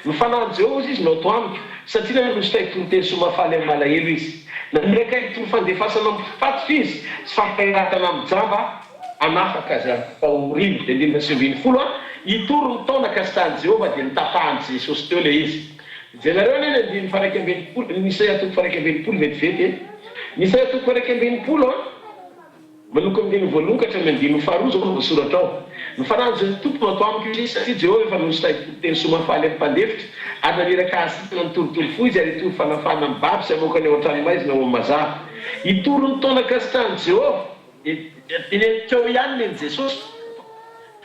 mifanany Jehovah izy no atao amiko satria nanosy taitony teny somafaly amin'ny malahelo izy na mireka itony fandefasana amin'ny izy sy fampahiratana amin'ny jamba anafaka azy fahorivo dia 2:20 itory ny taona kasitany Jehovah dia nitapahany Jesosy teo le izy jenareo ny 2:20 Isaia toko 1:20 vetivety Isaia toko 1:20 manoko amin'ny 2:1 ka hatramin'ny 2:2 zao misoratra ao mifanany zay tompo atao amiko izy satria Jehovah efa nosy taitony somafaly amin'ny mpandefitra ary naniraka asitana nytorotoro fo izy ary itory fanafana amin'ny baby sy amokany ao an-trano izy na ao mazava itory ny taona kasitany Jehovah teo ihany ny Jesosy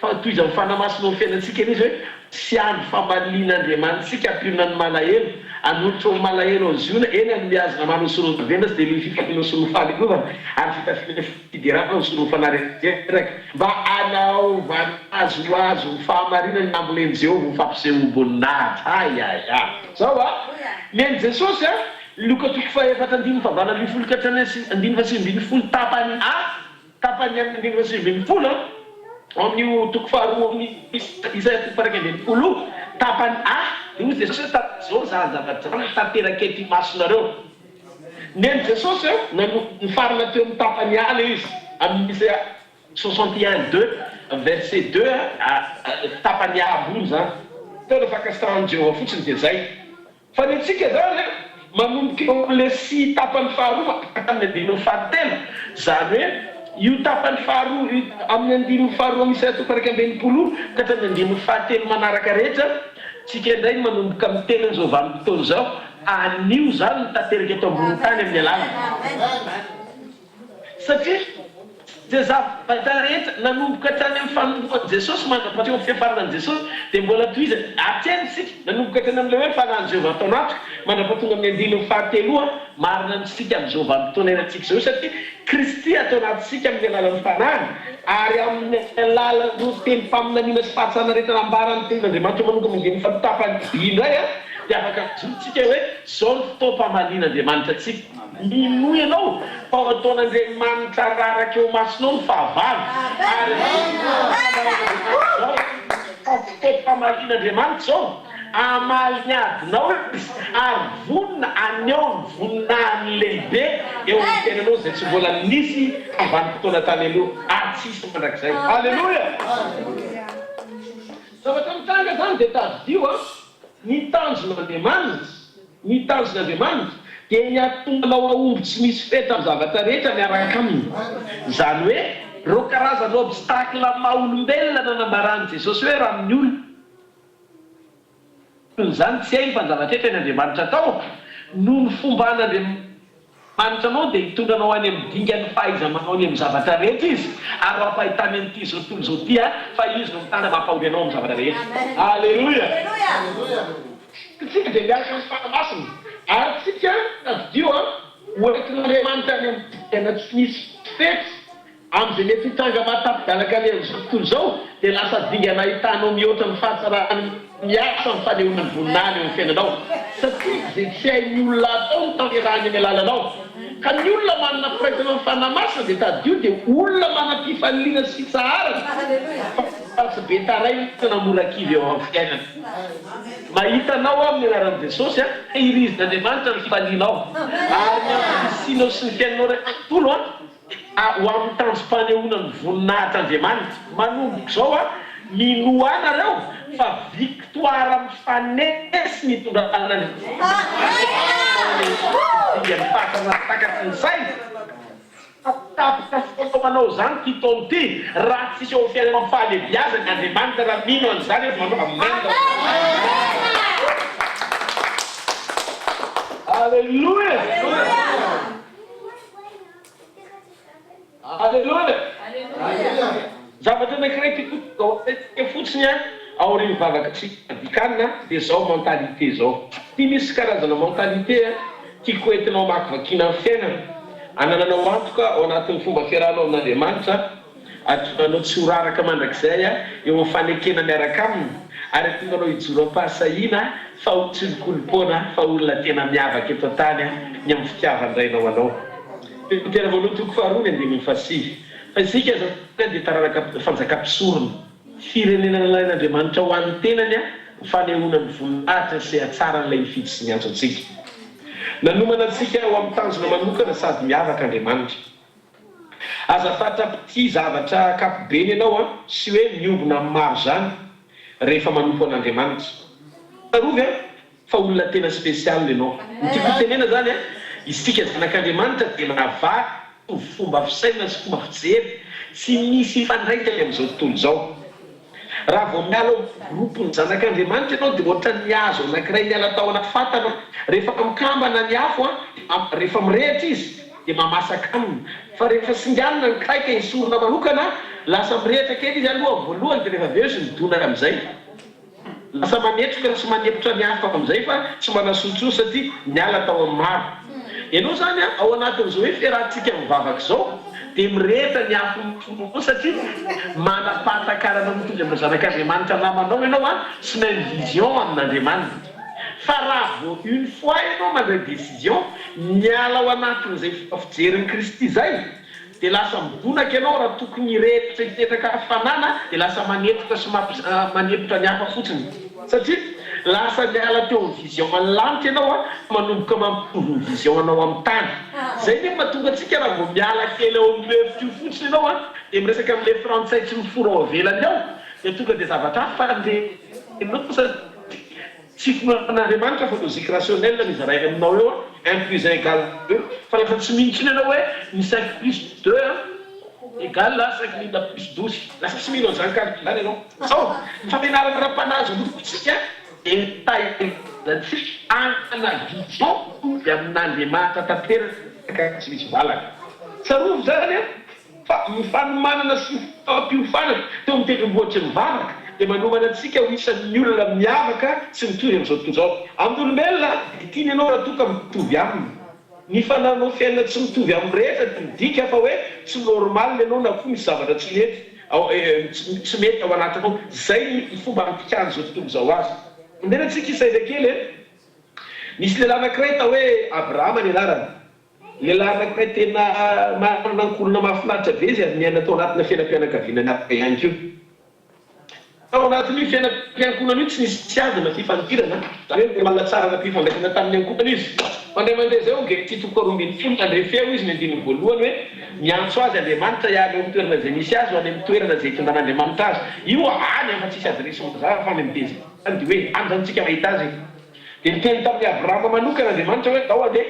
fa toy izy amin'ny fanamasina ny fiainantsika izy hoe sy andro famalian'Andriamanitsika ampionany malahelo anolotra ny malahelo azy io eny any miazona manosorono venasy dia ny fifampino somofaly govana ary fitafiana fidirana ny sorono fanareraky mba anaovanazy hoazy ny fahamarinany namboleny Jehovah fampisehoam-boninahitra ayaya zao a neny Jesosy a Luka toko faefatra 2:20 ka hatramin'ny 2:20 tapany tapany amin'ny 2:20 amin'ny toko faharoa amin'ny Isaia toko 1:20 tapany io Jesosy zao zavatra tanteraka ety masonareo neny Jesosy ny farana teo amin'ny tapany izy amin'ny Isaia 61:2 verset 2 tapany ambony zany teo rehefa kasitran'ny Jehovah fotsiny dia zay fa ny antsika zany manomboka eo amin'ilay sy tapany faharoa amin'ny 7 zany hoe io tapany faharoa amin'ny 7 Isaia toko 1:20 ka hatramin'ny 7 manaraka rehetra tsika indray manomboka amin'ny tenany zao vanim-potoana zao anio zany ny tanteraka eto ambony tany amin'ny alàna satria dia zavatra rehetra nanomboka hatrany amin'ny fanomboan'i Jesosy mandrapatreo amin'ny fiafaranan'i Jesosy dia mbola toizany atyanysika nanomboka hatrany amin'ilay hoe fanahany Jehovah taona atroka mandrapatonga amin'ny andininy fahateloha marina amintsika amin'ny Jehovah mitondra irantsika zao satria Kristy atao anatintsika amin'ny alalan'ny fanahany ary amin'ny alalan'ny teny faminaniana sy fahatsana rehetra nambarany tenin'Andriamanitra manokana amin'ny fatapany indray dia afaka zontsika hoe zao ny fotoam-pamalian'Andriamanitra atsika mino ianao fa ataon'Andriamanitra raraka eo masonao ny fahavalo ary fotoam-pamalian'Andriamanitra zao amaly ny adinao ary vonina aneo ny voninahiny lehibe eo amin'ny tenanao zay tsy mbola nisy ambanimpotoana tany aloha atsisy mandrakizay. Alleluia. Zavatra mitanga zany dia tadidio ny tanjon'Andriamanitra dia ny atonganao aomby tsy misy feta amin'ny zavatra rehetra miaraka aminy. Izany hoe reo karazana obstacle maha-olombelona nanambarany Jesosy hoe raha amin'ny olona zany tsy hay ny fanjavatra rehetra ny Andriamanitra atao noho ny fomba an'Andriamanitra anao dia hitondranao any amin'ny dingany fahaiza-manao any amin'ny zavatra rehetra izy ary mampahitany an'ity zao tontolo zao ty fa izy no mitana mampahory anao amin'ny zavatra rehetra. Alleluia. Tsika dia miaraka amin'ny fanamasina ary tsika tadidio oentin'Andriamanitra any amin'ny dingana tsy misy fety amin'izay mety hitanga matapidalaka any amin'izao tontolo zao dia lasa dingana ahitanao mihoatra ny fahatsarany miasa ny fanehoana ny voninahiny eo amin'ny fiainanao satria zay tsy hain'ny olona atao ny tanterahany amin'ny alalanao ka ny olona manana firaisana amin'ny fanamasina dia tadidio dia olona manam-pifalina sy fitsaharana fa tsy be taray namora-kivy eo amin'ny fiainana. Mahitanao amin'ny anaran'i Jesosy irizan'Andriamanitra ny fifalianao ary ny ampisinao sy ny fiainanao rehetra tontolo ho amin'ny tanjom-panehoana ny voninahitr'Andriamanitra manomboka zao mino anareo fa victoire mifanesy mitondra ny fahasanatakatry ny saina tapaka fanaovanao zany ty taona ty raha tsisy eo fiainanao fahalebiazany Andriamanitra raha mino an'izany manao amenda. Alleluia. Alleluia. Zavatra anankiray ty fotsiny aorian'ny vavakatsika dikanina dia zao mentalité zao. Ty misy karazana mentalité tiako entinao makivakiana amin'ny fiainana anananao antoka ao anatin'ny fomba fiarahanao amin'Andriamanitra atonganao tsy ho raraka mandrakizay eo amin'ny fanekena miaraka aminy ary atonganao hijoro am-pahasahiana fa ho tsilokolompona fa olona tena miavaka eto tany ny amin'ny fitiavan-drainao anao. Tena voaloha toko faharoa ny andininy fasivy fa isika zao dia tararaka fanjakam-pisorona firenena lain'Andriamanitra ho an'ny tenany fanehoana ny voninahitra sy atsara n'ilay mifidy sy miantso antsika. Nanomana antsika ho amin'ny tanjona manokana sady miavaka Andriamanitra. Azafatra ty zavatra kapobeny ianao sy hoe miombona amin'ny maro zany rehefa manompo an'Andriamanitra. Tarovy fa olona tena spesialy ianao. Ny tiako tenena zany isika zanak'Andriamanitra dia manavary fomba fisaina sy fomba fijery tsy misy fandraikany amin'izao tontolo zao. Raha vao miala gropony zanak'Andriamanitra ianao dia ohatra ny hazo anankiray miala tao anaty fatana rehefa mikambana ny afo rehefa mirehitra izy dia mamasaka aminy fa rehefa singanina ny kraika isorona manokana lasa mirehitra kely izy aloha voalohany dia rehefa aveo izy midona amin'izay lasa manetroka sy manepotra ny afo amin'izay fa tsy manasotro satria miala tao amin'ny maro. Ianao zany ao anatin'izao hoe fiarahantsika mivavaka zao dia mirehitra ny afo satria manapatakarana mitondra amin'ny zanak'Andriamanitra namanao ianao sy mahay vision amin'Andriamanitra. Fa raha vao une fois ianao mandray décision miala ao anatin'izay fijerin'i Kristy zay dia lasa mibonaka ianao raha tokony rehetra hitetraka hafanana dia lasa manetroka sy manepotra ny hafa fotsiny satria lasa miala teo amin'ny vision malanitra ianao manomboka mampitovy ny vision anao amin'ny tany. Zay ny mahatonga antsika raha vao miala kely eo amin'ny hevitra io fotsiny ianao dia miresaka amin'ilay frantsay tsy miforo ao avelany ao dia tonga dia zavatra hafa tsy fonan'Andriamanitra fa logique rationnelle ny zarainy aminao eo 1 + 1 = 2 fa lafa tsy mintsiny ianao hoe ny 5 + 2 égale 5 000 + 12 lasa tsy mino an'izany calculany ianao. Sao faminarana raha-panazy lokotsika ana vision dia amin'Andriamanitra tanteraka tsy misy valaka. Tsarovy zany mifanomanana sy fampiofanana teo amin'ny tendrombohitra mivavaka dia manomana antsika ho isan'ny olona miavaka sy mitovy amin'izao tontolo izao. Amin'ny olombelona tiany ianao raha toka mitovy aminy. Ny fananao fiainana tsy mitovy amin'ny rehetra dia midika fa hoe tsy normal ianao na koa misy zavatra tsy mety tsy mety ao anatinao. Zay ny fomba ampikany izao tontolo izao azy. Indena antsika isaina kely nisy lehilahy anankiray tao hoe Abrahama ny anarany. Lehilahy anankiray tena manankolona mahafinaritra be izy ary miaina tao anatina fiainam-pianakaviana anapaka ihany koa. Tao anatin'io fiainam-piankonana io tsy nisy azana fifandirana, zany hoe malatsara na mpifandraisana tamin'ny ankonana izy. Mandeha mandeha zay onge ty toko 12 mandray feo izy ny andiny voalohany hoe miantso azy Andriamanitra hiala eo amin'ny toerana izay misy azy ho any amin'ny toerana izay tondan'Andriamanitra azy. Io any afa tsisy adresy mizara fa any amin'ny teza. Zany dia hoe any zany tsika mahita azy. Dia niteny tamin'ny Abrahama manokana Andriamanitra hoe tao andeha.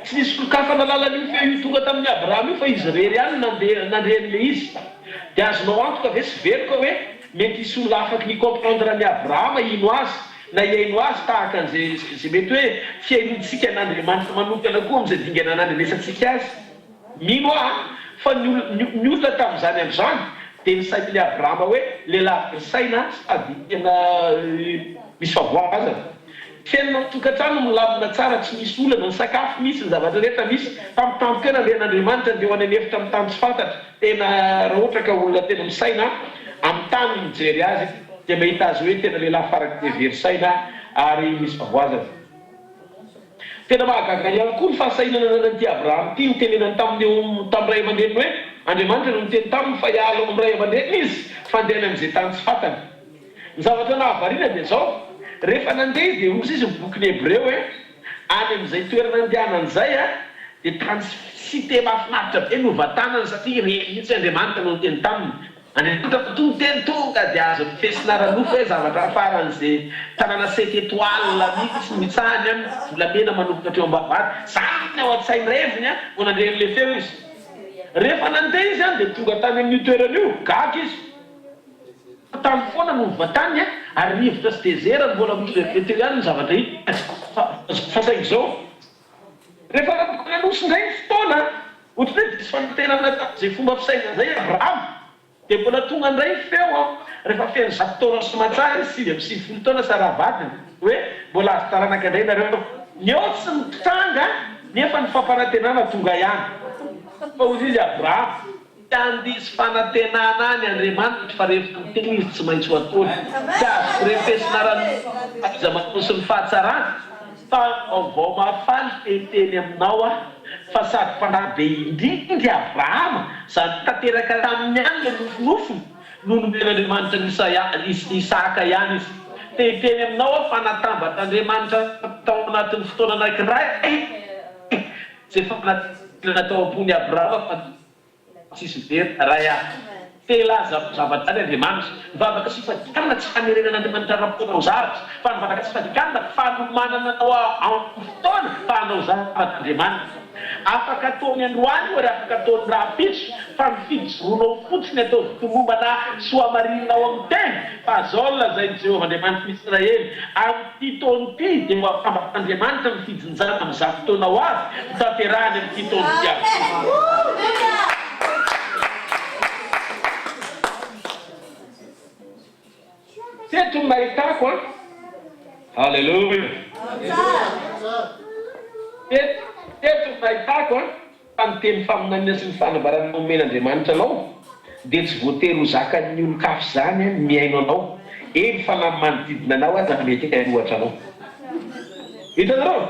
Tsy nisy olo-kafa nalala an'io feo io tonga tamin'ny Abrahama io fa izy rery ihany nandrehan'ilay izy. Dia azonao antoka ve sy veriko hoe mety hisy olona afaky ny comprendre ny Abrahama ino azy na iaino azy tahaka an'izay mety hoe fiainontsika n'Andriamanitra manokana koa amin'izay dingana nandrenesantsika azy. Mino fa ny olona tamin'izany amin'izany dia nisain'ilay Abrahama hoe lehilahy saina sady tena misy favoazana. Fiainana tokantrano milamina tsara tsy misy olana ny sakafo misy ny zavatra rehetra misy tampotampoka nandehan'Andriamanitra andeha ho any anefitra amin'ny tany tsy fantatra. Tena raha ohatra ka olona tena misaina amin'ny tany mijery azy dia mahita azy hoe tena lehilahy faraky dia very saina ary misy favoazana. Tena mahagaga ihany koa ny fahasainana nanan'ity Abrahama ity notenenany tamin'ny ray aman-dreniny hoe Andriamanitra no niteny taminy fa hiala amin'ny ray aman-dreniny izy fandehany amin'izay tany tsy fantany. Ny zavatra nahavariana dia zao rehefa nandeha dia hozy izy boky Hebreo hoe any amin'izay toerana andehanany izay dia tany cité mahafinaritra be no vatanany satria mihitsy Andriamanitra no niteny taminy. Andriamanitra tonga teny tonga dia azo mifesina ranofo hoe zavatra afaran'izay tanàna 7 étoiles mihitsy mitsahany any volamena manomboka hatreo ambavary. Zany ao an-tsainy reviny ho nandrehan'ilay feo izy. Rehefa nandeha izy dia tonga tany amin'io toerana io gaga izy. Tany foana no vatany ary rivotra sy dezera mbola teo ihany ny zavatra hita fa saingy izao. Rehefa nanosy indray ny fotoana ohatra hoe diso fanantenana izay fomba fisaina izay Abrahama dia mbola tonga indray ny feo rehefa feno 100 taona sy matsara 7 taona sara vatiny hoe mbola azo taranaka indray nareo niôtsy ny tranga nefa ny fampanantenana tonga ihany. Fa hozy izy Abrahama andisy fanantenana any Andriamanitra fa rehefa miteny izy tsy maintsy ho ataony. Tsy azo refesina iza manosy ny fahatsarana fa vao mafaly teteny aminao fa sady mpanahy be indrindra Abrahama zany tanteraka tamin'ny any le nofinofiny no nomen'Andriamanitra ny Isaka ihany izy. Teteny aminao fa natambatr'Andriamanitra tao anatin'ny fotoana anankiray zay fanantenana natao ambony Abrahama tsisy very raha telaza zavatra any Andriamanitra mivavaka sy fadikanana tsy fanerenan'Andriamanitra raha-potoanao zavatra fa mivavaka tsy fadikanana fanomanana anao amin'ny fotoana fa anao zavatra Andriamanitra. Afaka ataony androany ary afaka ataony rahapitso fa mifijoroanao fotsiny atao vitomomba na soamarinanao amin'ny teny fa zao lazainy Jehovah Andriamanitra Israely amin'ity taona ity dia Andriamanitra mifijinjana amin'izany fotoana ho azy tanterahany amin'ity taona ity avy. Teto mahitako halleluja. Teto mahitako fa miteny faminanina sy ny fanambarana omen'Andriamanitra anao dia tsy voatery ho zakan'ny olon-kafa zany miaino anao eny fa na manodidina anao aza mety hainohatra anao. Hitanareo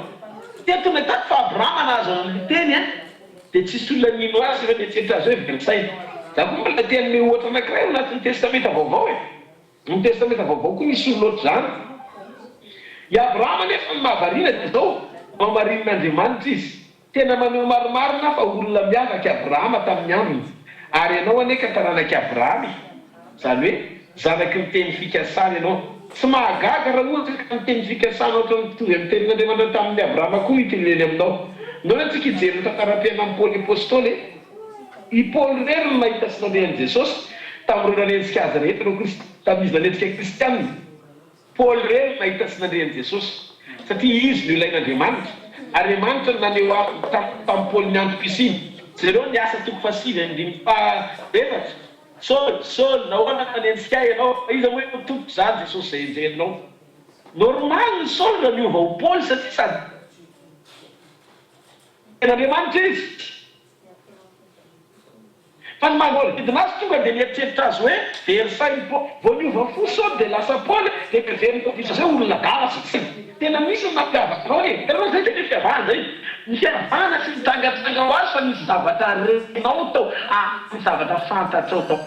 teto mahitako fa Abrahama nahazo amin'ny teny dia tsisy olona nino azy rehefa mieritreritra azy hoe verisaina. Za koa mbola teny ohatra anankiray ao anatin'ny testamenta vaovao ny testamenta vaovao koa misy olona zany. I Abrahama nefa ny mahavariana dia zao mamarin'Andriamanitra izy. Tena maneho marimarina fa olona miavaka Abrahama tamin'ny aminy. Ary ianao aneka taranak'i Abrahama zany hoe zanaky ny teny fikasana ianao. Tsy mahagaga raha ohatra ka ny teny fikasana ohatra mitovy amin'ny tenin'Andriamanitra tamin'ny Abrahama koa iteneny aminao. Ndao antsika hijery ny tantaram-piainan'i Paoly apôstôly. I Paoly rery no mahita sy nandehan'i Jesosy tamin'ireo nanenjika azy rehetra no Kristy tamin'izy nanenjika kristianina. Paoly rery mahita sy nandehan'i Jesosy satria izy no ilain'Andriamanitra. Andriamanitra no naneho tamin'ny Paoly ny antom-pisiny Zereo ny asa toko fasivy andimy faefatra Saul nahoana manentsika ianao izy hoe tompoko zany Jesosy zay enjenao normal ny Saul no niova ho Paul satria sady ten'Andriamanitra izy fa ny manodidina azy tonga dia mieritreritra azy hoe verisainy vao niova fo Saul dia lasa Paul dia very zay olona gala tena misy mampiavaka anao e tena zay tena fiavahana zay ny fiavahana sy mitangatsanga ho azy fa misy zavatra renao tao misy zavatra fantatrao tao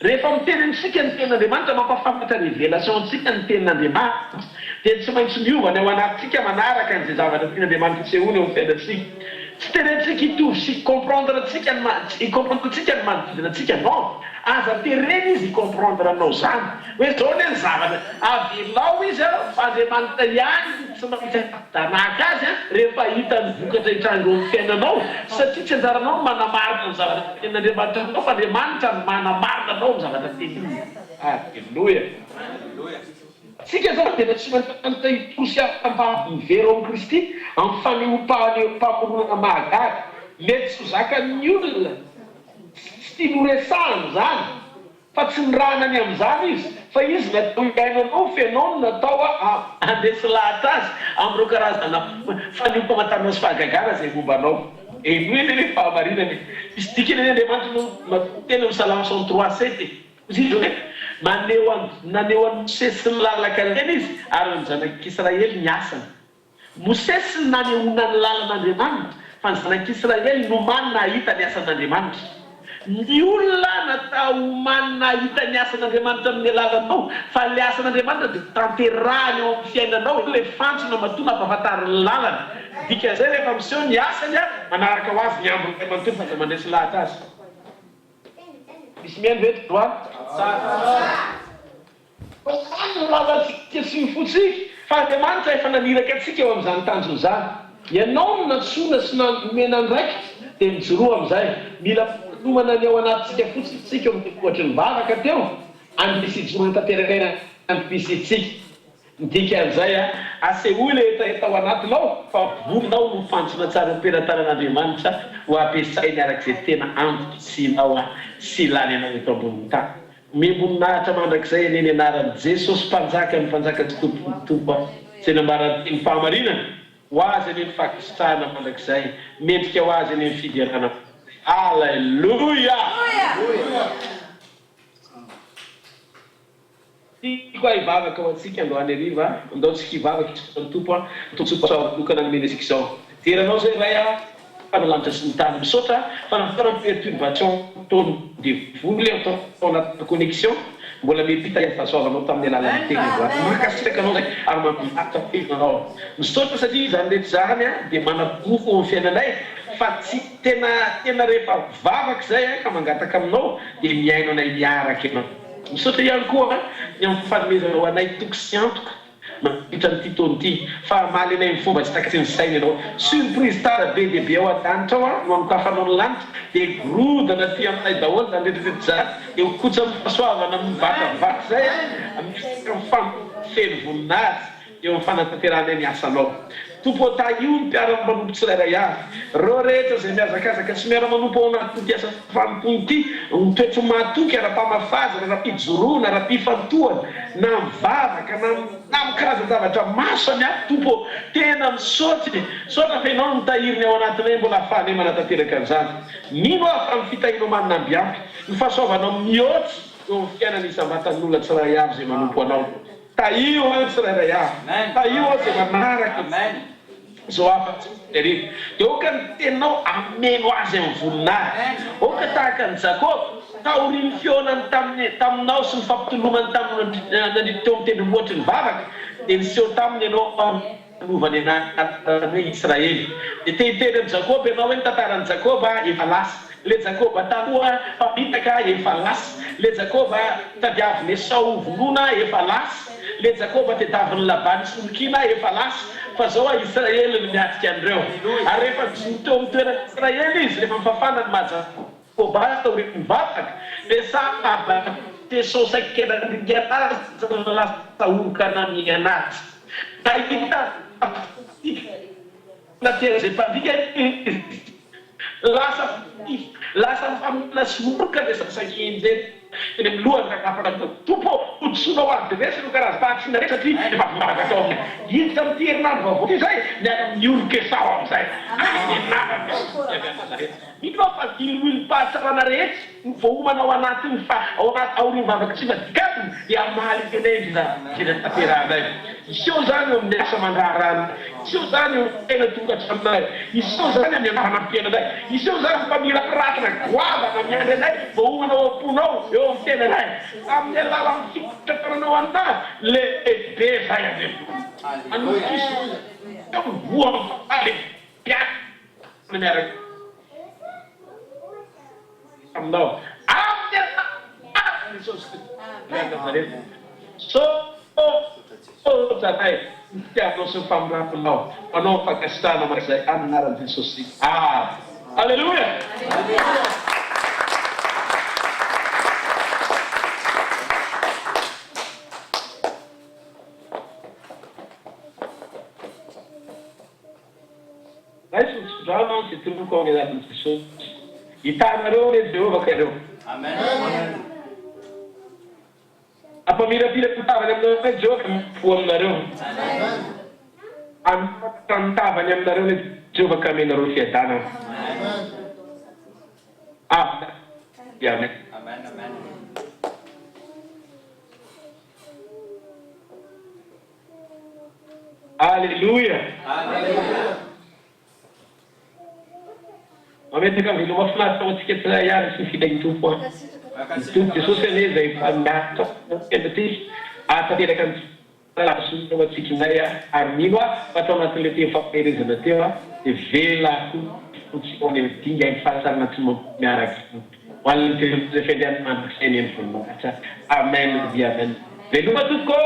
rehefa miteny amintsika ny tenin'Andriamanitra mampafantatra révélation antsika ny tenin'Andriamanitra dia tsy maintsy miovana ao anatintsika manaraka an'izay zavatra tenin'Andriamanitra sehoany eo amin'ny fiainantsika tsy terentsika hitovy sy comprendre antsika ny manodidina antsika non aza tereny izy comprendre anao zany hoe zao ny zavatra avelao izy fa Andriamanitra ihany tsy maintsy danaka azy rehefa hita ny vokatra hitranga eo fiainanao satria tsy anjaranao manamarina ny zavatra tenin'Andriamanitra anao fa Andriamanitra ny manamarina anao ny zavatra teniny alleluia sika zao tena tsy mantanita hitosy mivery ao Kristy amin'ny fanehoam-pamoronana mahagaga mety tsy zakan'ny olona tsy noresahany zany fa tsy niranany amin'izany izy fa izy natao iainanao fianao natao andesy lahatra azy amin'ireo karazana fanehoam-pamantarana sy fahagagana zay mombanao enoeny ny fahamarinany izy dikany ny Andriamanitra tena amin'ny Salame 63:7 izy hoe naneo an'i Mose sy ny lalaka reny izy ary ny zanak'Israely ny asany Mose sy ny nanehoana ny lalan'Andriamanitra fa ny zanak'Israely no many nahita ny asan'Andriamanitra ny olona natao many nahita ny asan'Andriamanitra amin'ny alalanao fa le asan'Andriamanitra dia tanterahany eo amin'ny fiainanao le fantsona matona ampahafantariny lalana dikan'izay rehefa miseho ny asany manaraka ho azy ny ambony manontolo fa zay mandresy lahatra azy misy mihaino veto droit lalatsika sy ny fotsika fa Andriamanitra efa naniraka atsika eo amin'izany tanjony zany ianao no natsoina sy nomena andraikitra dia mijoroa amin'izay mila nomana ny ao anatintsika fotsiny tsika ohatry ny vavaka teo andisy ijoroany tanterakaina andipisy itsika dikan'izay aseholy etaeta ao anatinao fa volinao no fantsona tsara amperantanan'Andriamanitra ho ampiasainy arak'izay tena antokisinao sy ilany anao eto ambonin'ny tany miamboninahitra mandrakizay eny anaran'i Jesosy mpanjaka ny mpanjaka tsy tompo sy ny ambaran'ny fahamarinana ho azy eny ny fakisitrahana mandrakizay metrika ho azy eny ny fidiarana alleluia tiako hivavaka ho antsika androany hariva andao tsika hivavaka ny tompo tokana nomeny antsika izao teranao zay ray fanalanitra sy ny tany misaotra fa nafara ny perturbation taony devoly atao anatin'ny connexion mbola mepita ny fahasoavanao tamin'ny alalan'ny teny makasitraka anao zay ary mampilata fehinanao misaotra satria zany rehetra zany dia manapofo amin'ny fiainanay fa tsy tena rehefa vavaka zay ka mangataka aminao dia miaino anay miaraka ianao misaotra ihany koa ny amin'ny fanomezanao anay toko sy antoka mampitra ny titony ity fa maly anay ny fomba tsy takatsy ny saina ianao surprise tara be dia be ao an-danitra ao no anokafanao ny lanitra dia gorodana ty aminay daholo zany rehetrarehetra zany dia hokotsa amin'ny fahasoavana amin'ny vatavaty zay misy mifampifely voninahitsy eo amin'ny fanatanteranay ny asanao tompo ta io ny mpiara-manompo tsirairay avy reo rehetra zay miazakazaka tsy miara-manompo ao anatin'ny ty asa fanompoiny ity mitoetry matoky ara-pamafazana ara-pijoroana ara-pifantohana na mivavaka na mikarazan-zavatra masony tompo tena misaoty saotra fa ianao mitahiriny ao anatinay mbola ahafahany manatanteraka an'izany mino afa amin'ny fitahinao manina ambiampy ny fahasoavanao mihoatsy eo amin'ny fiainan'isam-batan'olona tsirairay avy zay manompo anao taio tsirairay avy taio zay manaraka zao afa-tsy dia oka ny teninao ameno azy amin'ny voninahitra oka tahaka ny Jakoba taoriny fionany taminao sy ny fampitolomany tamin'ny teo amin'ny tendrombohitry ny vavaka dia niseho taminy ianao anovany anatany hoe Israely dia tehiteny amin'ny Jakoba ianao hoe ny tantaran'i Jakoba efa lasa le Jakoba taloha mpamintaka efa lasa le Jakoba tadiaviny Esau vonona efa lasa le Jakoba tediavin'ny Labany solokina efa lasa fa zao Israely no miatika an'ireo ary rehefa teo amin'ny toerana Israely izy rehefa mifafana ny mahajakoba tao rehefa mivavaka dia sahaba tesosakena lasa orokana mianaty tahita natera zay mpandika lasa famina simoroka le sasakiny zay eny amin'ny lohany kakafaka tompo hodisonao azy de vesy no karaha pahatsina reky satria efa voraka atao aminy iny samty herinandro vaovao ty zay miara mioroke sao am'izay hitanao fa diloilo-pahatsarana rehetra vao manao anatiny fa ao anaty aorivavaka tsy vadikatiny dia mahaly tenendry na tanteranay iseo zany eo amin'ny asa mandrarano iseo zany eo tena tonga traminay iseo zany amin'ny anampiananay iseo zany mba mila piratina goavana miandry anay vao manao amponao eo amin'ny tenanay amin'ny alalan'ny fikotratananao anay lehibe zay ave anokiso eo voaale piana miaraka aminao amin'ny so zanay mitiavanao sy famiratinao manao fakasitana marak'izay amin'ny anaran'i Jesosy. Alleluia. Adesso si trovano si truccano che danno Gesù. I tamaroni Jehovah kereo. Amen. Apa mira-mira tavany aminareo Jehovah fo aminareo. Amen. Tantavany aminareo le Jehovah ka amenareo fiadana. Amen. Amen. Amen. Amen. Alleluia. Alleluia. Ametaka vilo mafinaritra antsika tsy ihany sy fidainy tompo any. Tompo Jesosy anie zay miaraka enda ty tanteraka ny lasoa antsika inay ary mino fa atao anatin'le teo fampiherezana teo de vela fotsika any amin'ny dinga ny fahasarana tsy miaraka ho an'ny tezay fendehan'ny sainy eny voninahitra. Amen dia amen. Veloma toko.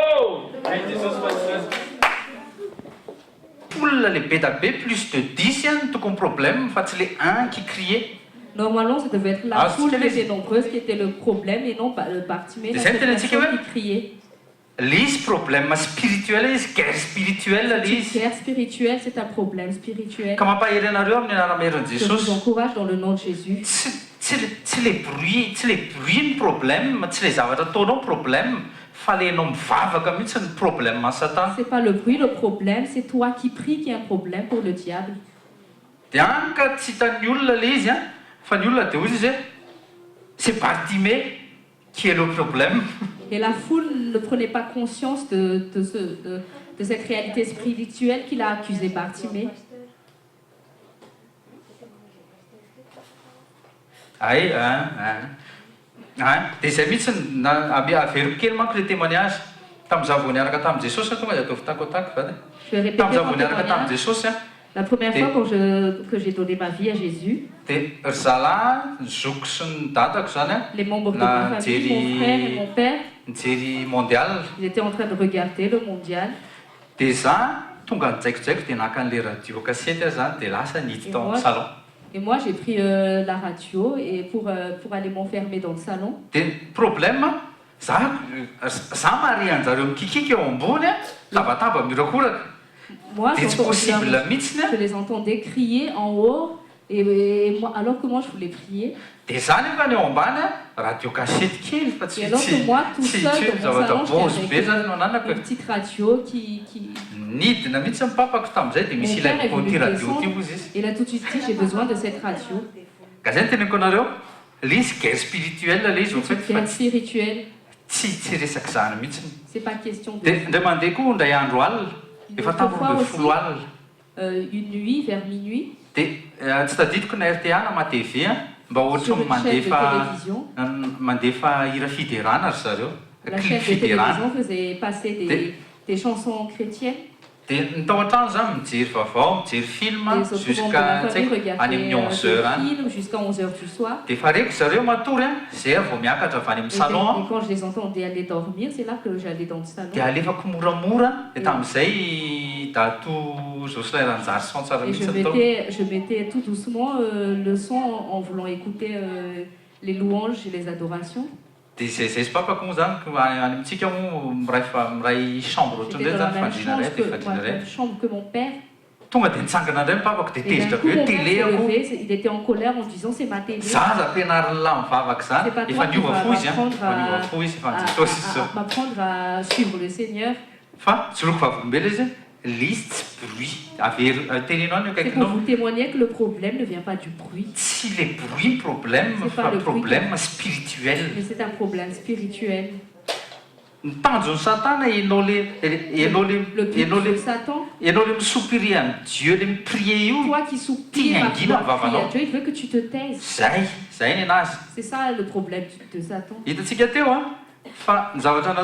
Olona lehibe dabe plus de 10 hein, tokony problème fa tsy le 1 qui criait.
Normalement, ça devait être la foule qui était nombreuse qui était le problème et non pas le Bartimée, la personne qui criait.
Les problèmes spirituels, les guerres spirituelles,
les guerres spirituelles, c'est un problème spirituel.
Comment pas ir en
Je vous encourage dans le nom de Jésus.
C'est les bruits problème, c'est les avats problème.
C'est pas le bruit le problème, c'est toi qui pries qui est un problème pour le diable.
C'est Bartimée qui est le problème.
Et la foule ne prenait pas conscience de cette réalité spirituelle qu'il a accusé Bartimée.
Des amis averiko kely manko le témoignage tamin'izaho vao niaraka tamin'i Jesosy tonga dia ataovy takotaky vady. Tamin'izaho vao niaraka tamin'i Jesosy
la première fois que j'ai donné ma vie à Jésus,
dia ry zalahy ny zoko sy ny dadako zany
les membres de ma famille, mon frère et mon père,
nijery mondial,
ils étaient en train de regarder le mondial.
Dia izaho tonga nitsaikotraiko dia naka an'le radio cassette zany dia lasa niditra tao amin'ny salon.
Et moi, j'ai pris la radio et pour aller m'enfermer dans le salon.
Le problème, ça m'a rien dit.
Moi, je les entendais crier en haut. Et moi, alors que moi, je voulais prier. Et alors que moi, tout seul dans mon salon, j'avais une petite radio qui...
Mon père
est venu descendre, il a tout de suite dit, j'ai besoin de cette radio.
Les guerres spirituelles, les
guerres spirituelles. C'est pas question de... Parfois aussi, une nuit, vers minuit, sur une la chaîne de télévision faisait passer des chansons chrétiennes.
Et se trouvant dans la famille, regarder
11 films jusqu'à 11h du soir. Et quand je les entendais aller dormir, c'est là que j'allais dans le salon. Et je mettais tout doucement le son en voulant écouter les louanges et les adorations.
J'étais dans la même chambre que mon père. tonga dia nitsangana indray mivavaka dia
Et d'un
tezitra
coup,
be
mon
hoe
père
télé
s'est
ako
levé, il était en colère en disant c'est ma télé.
zaza ampianarin lahy mivavaka zany
C'est pas
efa
toi qui
niova
vas
fo izy
m'apprendre
efa niova fo izy efa nijitosy izy zao
m'apprendre à suivre le Seigneur.
fa tsy loko vavolombelona izy lisy tsy bruit teninao ny
C'est pour
akaikinao
vous témoigner que le problème ne vient pas du bruit,
tsy le bruit problème
C'est pas
fa
le bruit.
problème spirituel
mais c'est un problème spirituel.
ny tanjon'ny satana ianao le
Le but de Satan,
misopiri amin'ny Dieu le miprie io
toi qui soupires
Tiens,
à
Guy, on va
vouloir crier
voir.
à Dieu, il veut que tu te taises.
zay ny anazy
C'est ça le problème de Satan.
hitantsika teo a fa ny zavatra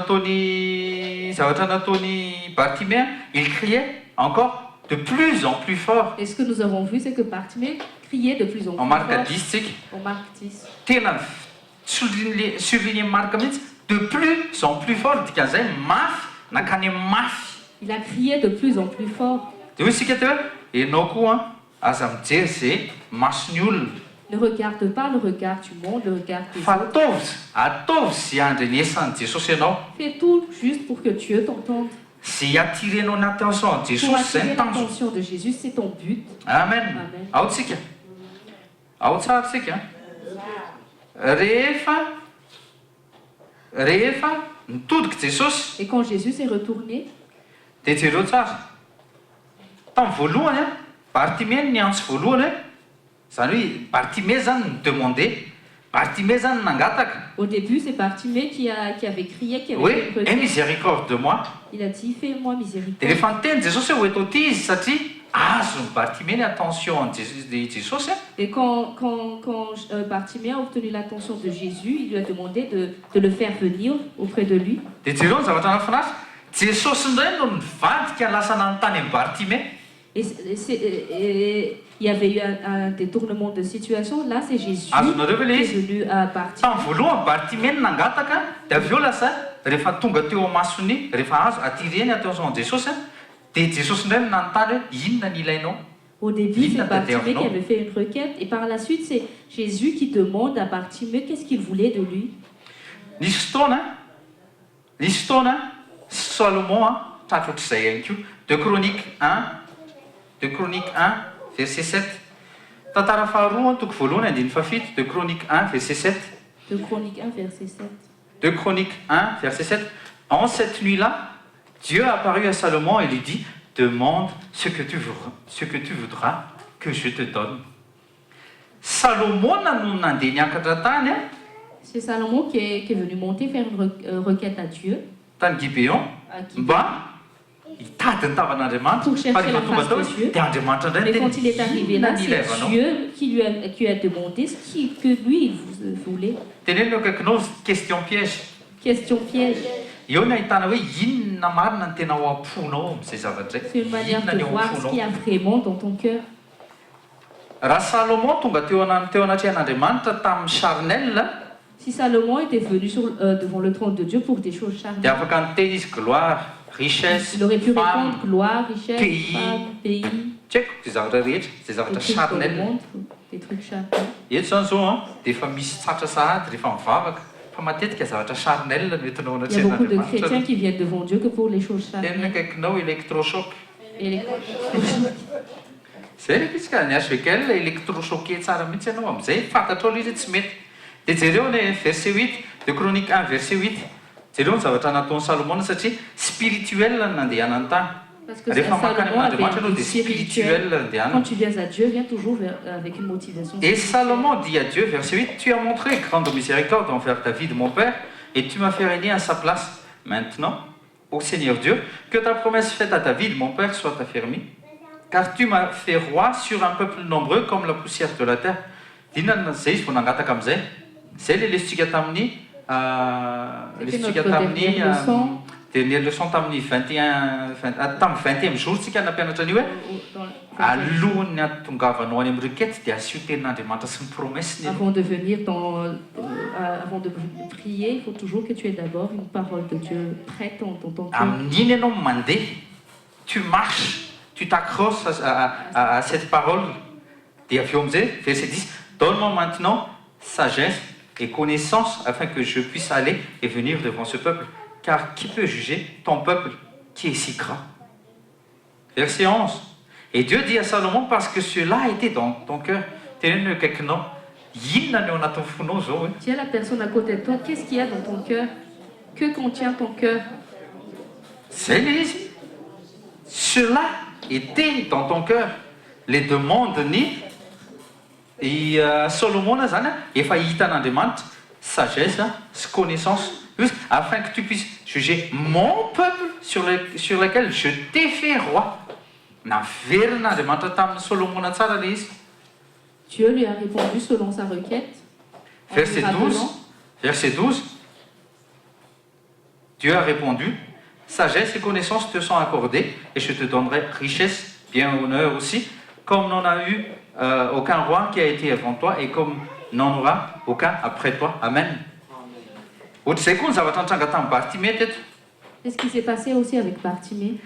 nataony Bartimée il criait encore de plus en plus fort
Et ce que nous avons vu, c'est que Bartimée criait de plus en
en
plus
marque
fort.
10 tsika
On marque 10.
tena surligné marque mihitsy de plus en plus fort dikan'izay mafy nakany amin'ny mafy
Il a crié de plus en plus fort.
dia hoy isika teo hoe ianao koa aza mijery zay masony olona
Ne regarde pas le regard du monde, le regard des
fa
autres.
ataovy zay andrenesan'i Jesosy ianao
Fais tout juste pour que Dieu t'entende.
zay attirenao ny attention an
Pour
Jesosy zay
attirer
ny tanjo
l'attention de Jésus, c'est ton but.
amen
Amen.
ao tsika ao tsara tsika rehefa nitodika Jesosy
Et quand Jésus s'est retourné,
dia jereo tsara tamin'ny voalohany a Bartimée ny antso voalohany hoe zany hoe Bartimée zany ny demandé Bartimée zany nangataka
au début, c'est Bartimée qui avait crié, qui avait
hoe
fait une
aie
requête.
miséricorde de moi
Il a dit, fais-moi
dia
miséricorde.
rehefa niteny Jesosy hoe eto ty izy satria azony Bartimée ny attention an Jesosy
Et quand Bartimée a obtenu l'attention de Jésus, il lui a demandé de le faire venir auprès de lui.
dia jereo ny zavatra nafinaritra Jesosy indray no nivadika lasa nanontany amin'ny Bartimée
Et il y avait eu un détournement de situation. Là, c'est Jésus
azonareo ve
qui
le
est
izy
venu à Bartimée.
tamin'ny voalohany Bartimée ny nangataka dia avy eo lasa rehefa tonga teo amasony rehefa azo attireny attention Jesosy dia Jesosy indray no nanontany hoe inona ny ilainao
Au début,
Il
c'est
n'a pas
Bartimée
dit
qui
non.
avait fait une requête. Et par la suite, c'est Jésus qui demande à Bartimée qu'est-ce qu'il voulait de lui.
nisy fotoana Salomon tratra ohatr'izay ihany koa de Chronique 1 verset 7 tantara faharoa toko voalohany andiny fafito de Chronique 1 verset 7
De Chronique 1, verset 7.
de Chronique 1 verset 7 en cette nuit-là Dieu a apparu à Salomon et lui dit demande ce que tu voudras que je te donne. Salomon no nandeha niakatra tany
C'est Salomon qui est venu monter faire une requête à Dieu.
tany Gibéon
À qui-
mba hitady ny tavan'Andriamanitra
Pour chercher
fa rehefa
la
tonga
face
tao
de
izy
Dieu.
dia Andriamanitra indray
Mais quand il est arrivé là,
ny
c'est
ilaivanao
Dieu qui lui a demandé que lui il voulait.
teneno eo akaikinao question piège
Question piège.
eo ny ahitana hoe inona marina ny tena ao am-ponao amin'izay zavatra
C'est une manière
inona
de
ny ao
voir ce
am-fonao
qu'il y a vraiment dans ton cœur.
raha Salomon tonga teo anatrehan'Andriamanitra tamin'ny charnel
Si Salomon était venu devant le trône de Dieu pour des choses
dia
charnelles,
afaka niteny izy gloire richesse
il aurait pu
femme
répondre gloire, richesse,
pays.
femme, pays,
tsy haiko zay zavatra rehetra zay
des
zavatra
trucs dans le
charnel
monde, des trucs charnels.
eto zany zao dia efa misy tsatra sahady rehefa mivavaka fa matetika zavatra charnel no entinao
Il y a beaucoup de
anatrehan'Andriamanitra
chrétiens qui viennent devant Dieu que pour les choses
teny
charnelles.
akaikinao électrochoc
Et les-
zay rehefa izy ka niazo vekel électrochoqué tsara mihitsy ianao amin'izay fantatrao ilay izy tsy mety dia jereo ny verset 8 de Chronique 1 verset 8 jereo ny zavatra nataon'ny Salomon satria spirituel no nandehanany tany
Parce que
rehefa makany
Salomon avait
amin'Andriamanitra
un
anao
but
dia spirituel
spirituel. Quand
andehanany
tu viens à Dieu, viens toujours avec une motivation
et
spirituelle.
Salomon dit à Dieu verset 8 tu as montré grande miséricorde envers ta vie de mon père et tu m'as fait régner à sa place maintenant ô Seigneur Dieu que ta promesse faite à ta vie de mon père soit affermie car tu m'as fait roi sur un peuple nombreux comme la poussière de la terre. Dinana zay izy vao nangataka amin'izay. Zay le lesitsika tamin'ny lesitsika tamin'ny dernière leçon tamin'ny 21 tamin'ny 20e jour tsika nampianatra an'io hoe alohan'ny atongavanao any amin'ny requête dia asio tenin'Andriamanitra sy ny promesiny.
Avant de venir avant de prier, il faut toujours que tu aies d'abord une parole de Dieu prête dans ton cœur.
Amin'iny ianao mandeha, tu marches, tu t'accroches à cette parole. Dia avy eo amin'izay verset 10 donne-moi maintenant sagesse et connaissance afin que je puisse aller et venir devant ce peuple car qui peut juger ton peuple qui est si grand. Verset 11 Et Dieu dit à Salomon, parce que cela était dans ton cœur.
Tiens la personne à côté de toi, qu'est-ce qu'il y a dans ton cœur? Que contient ton cœur?
Cela était dans ton cœur. Les demandes ni et Salomon et sagesse, connaissance, afin que tu puisses juger mon peuple sur lequel je t'ai fait roi.
Dieu lui a répondu selon sa requête.
Verset 12. Dieu a répondu, sagesse et connaissance te sont accordées, et je te donnerai richesse, bien honneur aussi, comme n'en a eu aucun roi qui a été avant toi, et comme n'en aura aucun après toi. Amen.
Qu'est-ce qui s'est passé aussi avec Bartimée?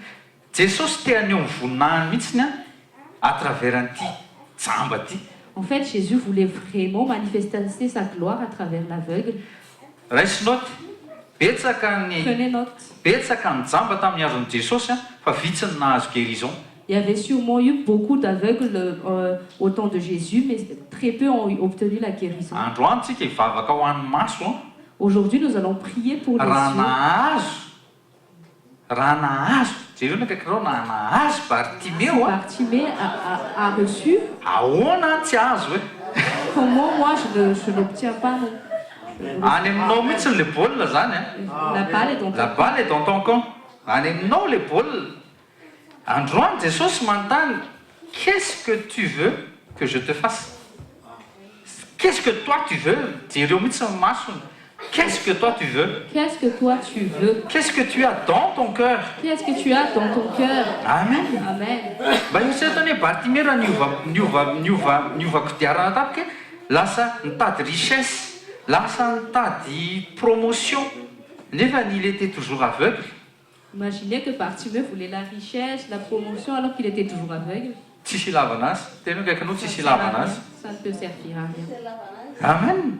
En fait, Jésus voulait vraiment manifester sa gloire à travers l'aveugle. Prenez note. Il y avait sûrement eu beaucoup d'aveugles au temps de Jésus, mais très peu ont obtenu la guérison. Aujourd'hui, nous allons prier pour les yeux. Bartimée a reçu. Comment moi je n'obtiens pas non?
La balle est dans ton camp. Qu'est-ce que tu veux que je te fasse? Qu'est-ce que toi tu veux? Qu'est-ce que toi tu veux?
Qu'est-ce que toi tu veux?
Qu'est-ce que tu as dans ton cœur?
Qu'est-ce que tu as dans ton cœur?
Amen.
Amen.
Lasa mitady richesse, lasa mitady promotion. Nefa il était toujours aveugle.
Imaginez que Bartimée voulait la richesse, la promotion, alors qu'il était toujours aveugle. Ça ne peut servir à rien.
Amen.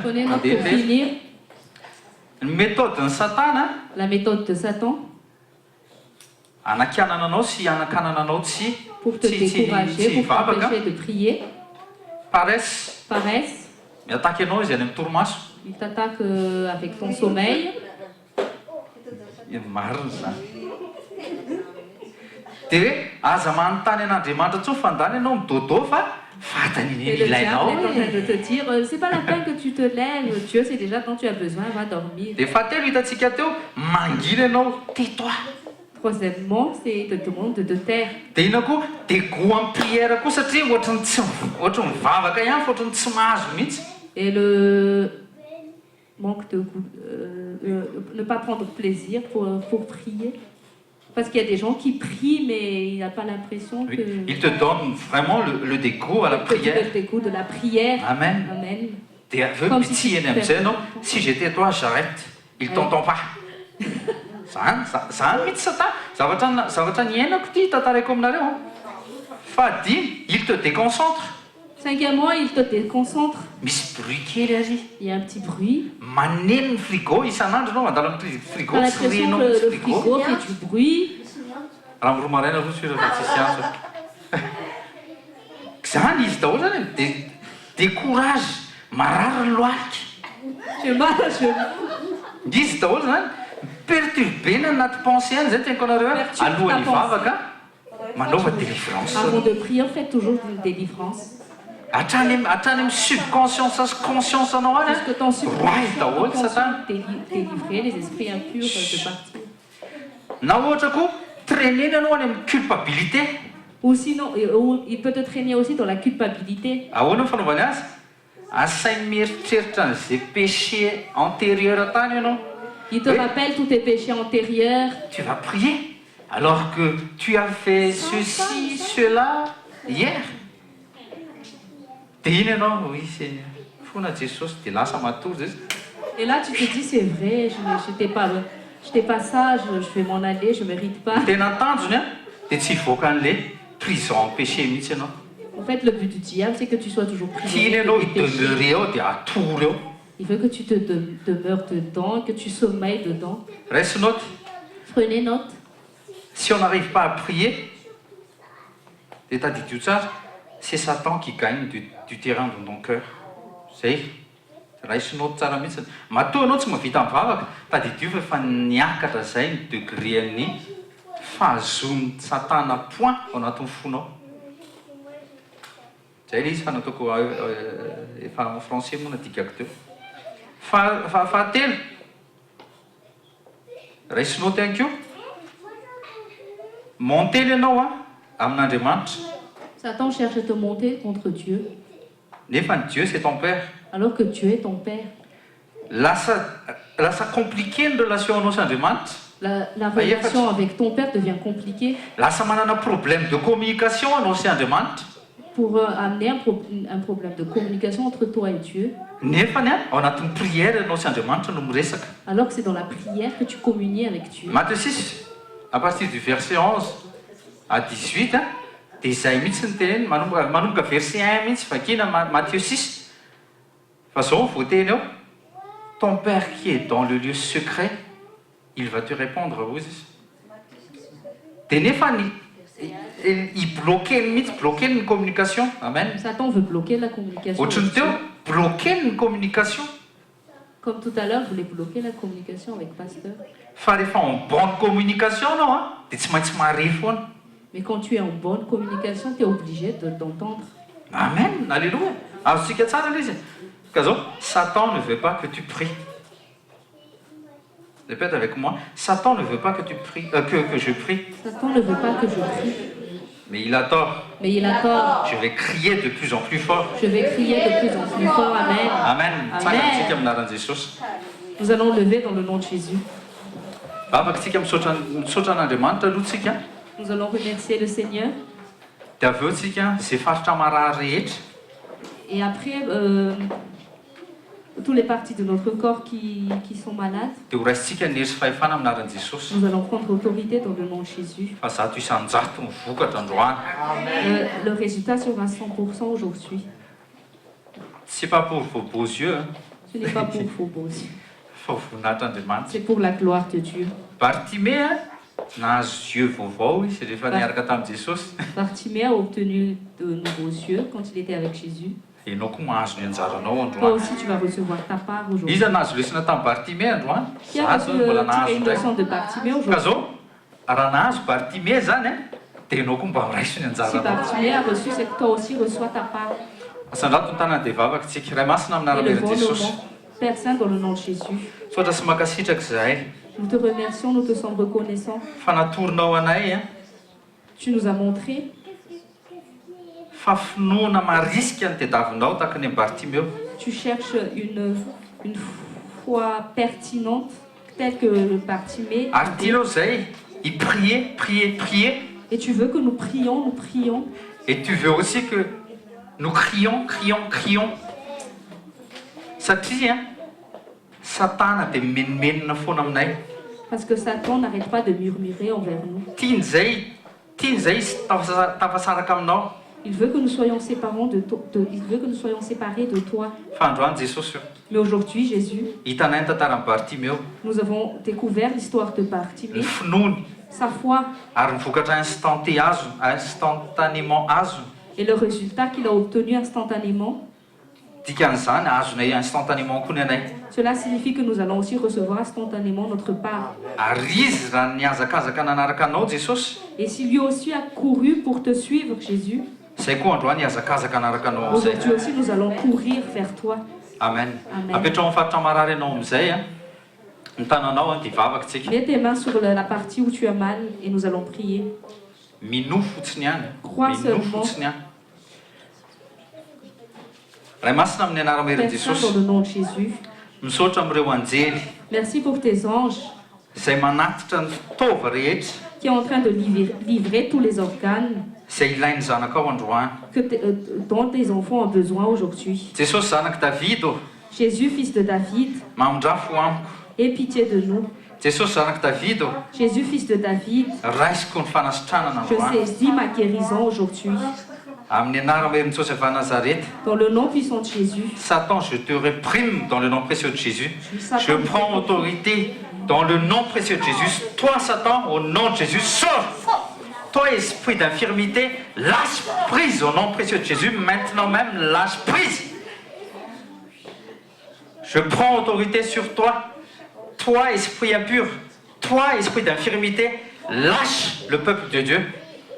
Prenez note pour finir. La méthode de Satan. Pour te décourager, pour t'empêcher de prier. Paresse. Il t'attaque avec ton sommeil. Et le diable est en train de te dire, c'est pas la peine que tu te lèves, Dieu sait déjà quand tu as besoin, va dormir.
Tais-toi.
Troisièmement, c'est de te demander de te taire. Et le manque de goût, ne pas prendre plaisir pour prier. Parce qu'il y a des gens qui prient, mais il n'a pas l'impression que...
Il te donne vraiment le dégoût à la prière.
Le dégoût de la prière.
Amen.
Amen.
T'es aveugle, si j'étais toi, j'arrête. Il ne t'entend pas. Il te déconcentre.
Cinquièmement, il te déconcentre. Il y a un petit bruit. On a l'impression que le frigo fait du bruit.
Décourage.
Je marche. Avant de prier, on fait toujours une délivrance.
Subconscience, conscience,
parce que ton subconscient délivrer les esprits impurs de
culpabilité.
Ou sinon, il peut te traîner aussi dans la culpabilité. Il te rappelle tous tes péchés antérieurs.
Tu vas prier alors que tu as fait ceci, cela hier. Oui, Seigneur.
Et là, tu te dis, c'est vrai, je n'étais pas sage, je vais m'en aller, je ne mérite pas. En fait, le but du diable, c'est que tu sois toujours prié. Il veut que tu te demeures dedans, que tu sommeilles dedans.
Reste note.
Prenez note.
Si on n'arrive pas à prier, l'état dit tout ça, c'est Satan qui gagne du terrain dans ton cœur. Zay. Raisinao tsara mihitsy. Matoa anao tsy mahavita mivavaka, tadidio fa niakatra zay ny degré-ny fahazoan'ny Satana point ao anatin'ny fonao. Zay ilay izy fa nataoko efa en français moa nadikako teo. Fahatelo. Raisinao teny koa. Montely ianao amin'Andriamanitra.
Satan cherche à te monter contre Dieu.
Nefa Dieu c'est ton père.
Alors que Dieu est ton père.
Lasa compliqué une relation anao sy Andriamanitra.
La relation avec ton père devient compliquée.
Lasa manana problème de communication anao sy Andriamanitra.
Pour amener un problème de communication entre toi et Dieu.
Nefany ao anatin'ny prière anao sy Andriamanitra no miresaka.
Alors que c'est dans la prière que tu communies avec Dieu.
Matthieu 6, à partir du verset 11 à 18, dia izay mihitsy ny teneny manomboka verset 1 mihitsy vakina Matthieu 6. Fa zao voateny eo, ton père qui est dans le lieu secret, il va te répondre hozy izy. Dia nefa i-bloquer mihitsy, bloquer ny communication. Amen.
Satan veut bloquer la communication.
Ohatrany teo, bloquer ny communication.
Comme tout à l'heure, je voulais bloquer la communication avec pasteur.
Fa rehefa en bonne communication anao dia tsy maintsy mahare foana.
Mais quand tu es en bonne communication, tu es obligé d'entendre.
Amen, alléluia. Azontsika tsara ilay izy. Ka zao, Satan ne veut pas que tu pries. Répète avec moi. Satan ne veut pas que tu pries, que je prie.
Satan ne veut pas que je prie.
Mais il a tort.
Mais il a tort.
Je vais crier de plus en plus fort.
Je vais crier de plus en plus fort. Amen.
Amen.
Amen. Nous allons lever dans le nom de Jésus. Nous allons remercier le Seigneur. Et après, toutes les parties de notre corps qui sont malades, nous allons prendre autorité dans le nom de Jésus. Le résultat sera 100% aujourd'hui.
C'est pas pour vos beaux yeux.
Ce n'est pas pour vos beaux yeux.
C'est
pour la gloire de Dieu.
Bartimée
a obtenu de nouveaux yeux quand il était avec Jésus. Toi aussi, tu vas recevoir ta part aujourd'hui. Qui a reçu une leçon de Bartimée aujourd'hui? Si Bartimée a reçu, c'est que toi aussi reçois ta part. Père Saint, dans le nom de Jésus, nous te remercions, nous te sommes reconnaissants. Tu nous as montré tu cherches une foi pertinente, telle que le Bartimée.
Il priait.
Et tu veux que nous prions.
Et tu veux aussi que nous crions.
Parce que Satan n'arrête pas de murmurer envers nous. Il veut que nous soyons séparés de toi. Mais aujourd'hui, Jésus, nous avons découvert l'histoire de Bartimée, sa foi, et le résultat qu'il a obtenu instantanément. Cela signifie que nous allons aussi recevoir instantanément notre part. Et si lui aussi a couru pour te suivre, Jésus, aujourd'hui aussi nous allons courir vers toi.
Amen.
Mets tes mains sur la partie où tu as mal et nous allons prier. Crois seulement. Père Saint, dans le nom de Jésus, merci pour tes anges qui est en train de livrer tous les organes dont tes enfants ont besoin aujourd'hui. Jésus, fils de David, aie pitié de nous. Jésus, fils de David, je saisis ma guérison aujourd'hui. Dans le nom puissant de Jésus.
Satan, je te réprime dans le nom précieux de Jésus. Je prends autorité dans le nom précieux de Jésus. Toi, Satan, au nom de Jésus, sors. Toi, esprit d'infirmité, lâche prise au nom précieux de Jésus. Maintenant même, lâche prise. Je prends autorité sur toi. Toi, esprit impur. Toi, esprit d'infirmité, lâche le peuple de Dieu.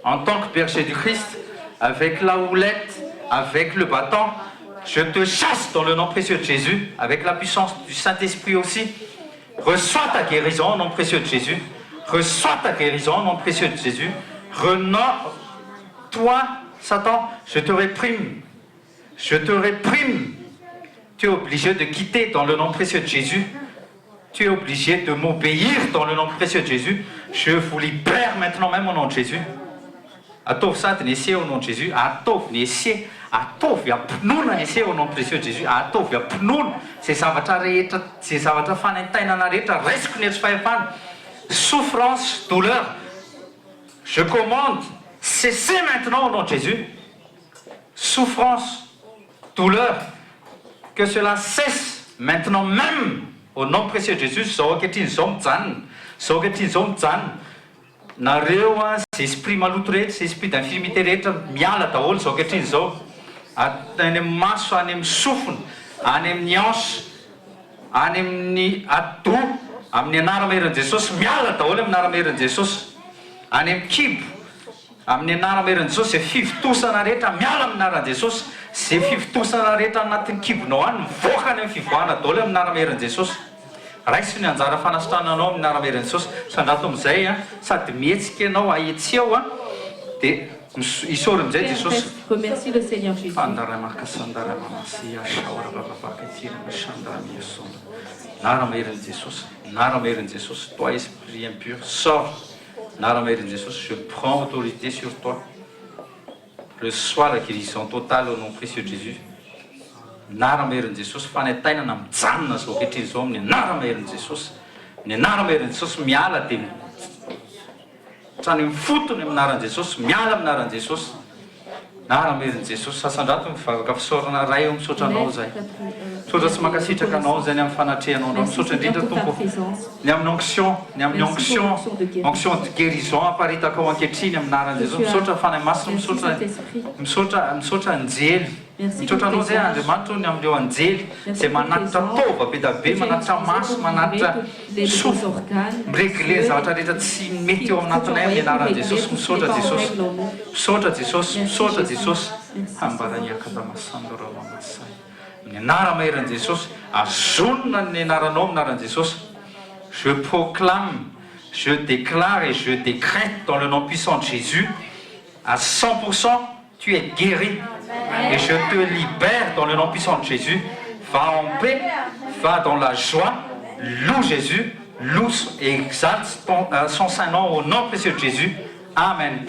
En tant que berger du Christ, avec la houlette, avec le bâton, je te chasse dans le nom précieux de Jésus, avec la puissance du Saint-Esprit aussi. Reçois ta guérison au nom précieux de Jésus. Reçois ta guérison au nom précieux de Jésus. Toi, Satan, je te réprime. Je te réprime. Tu es obligé de quitter dans le nom précieux de Jésus. Tu es obligé de m'obéir dans le nom précieux de Jésus. Je vous libère maintenant même au nom de Jésus. Atov ça, nessier au nom de Jésus. Atov nessier. Atov ya pnoun nessier au nom précieux de Jésus. Atov ya pnoun. C'est ça va rehetra, c'est ça va fanentaina na rehetra. Resque ne pas souffrance, douleur. Je commande, cessez maintenant au nom de Jésus. Souffrance, douleur, que cela cesse maintenant même au nom précieux de Jésus. Soketin som zan, soketin som zan. Nareo c'est esprit maloto rehetra, c'est esprit d'infirmité rehetra miala daholo soketin zao. Any amin'ny maso, any amin'ny sofina, any amin'ny hanche, any amin'ny ado, amin'ny anarana heran'i Jesosy miala daholo amin'ny anarana heran'i Jesosy. Any amin'ny kibo, amin'ny anarana heran'i Jesosy, zay fivitosana rehetra miala amin'ny anarana Jesosy. Zay fivitosana rehetra anatin'ny kibonao any mivoaka any amin'ny fivoahana daholo amin'ny anarana heran'i Jesosy. Raisy ny anjara fanasitrananao amin'ny anarana heran'i Jesosy. Sandrato amin'izay sady mihetsika ianao ahetsy eo dia isôry amin'izay Jesosy.
Remercie le Seigneur Jésus.
Jésus, toi esprit impur, sors. Jésus, je prends autorité sur toi. Reçois la guérison totale au nom précieux de Jésus. Jésus, fanetainana mijanona zao kehitr'izao amin'ny anarana Jésus. Ny anarana Jésus miala dia trany mifotony amin'ny anaran'i Jesosy, miala amin'ny anaran'i Jesosy. Naramerin'i Jesosy, sasandrato mivavaka fisaorana ray eo misaotra anao zay. Misaotra tsy mankasitraka anao zay ny amin'ny fanatrehanao anao. Misaotra indrindra tompo ny amin'ny onction de guérison aparitaka ao ankehitriny amin'ny anaran'i Jesosy. Misaotra fanahy masina, misaotra anjely. Misaotra anao zay Andriamanitra ny amin'ireo anjely zay manatitra tova be da be, manatitra maso, manatitra sofo, miregle zavatra rehetra tsy mety eo anatinay amin'ny anaran'i Jesosy. Misaotra Jesosy, misaotra Jesosy, misaotra Jesosy. Ny anara maheran'i Jesosy, azonina ny anaranao amin'ny anaran'i Jesosy. Je proclame, je déclare et je décrète dans le nom puissant de Jésus, à 100%, tu es guéri. Et je te libère dans le nom puissant de Jésus. Va en paix, va dans la joie, loue Jésus, loue et exalte son saint nom au nom précieux de Jésus. Amen.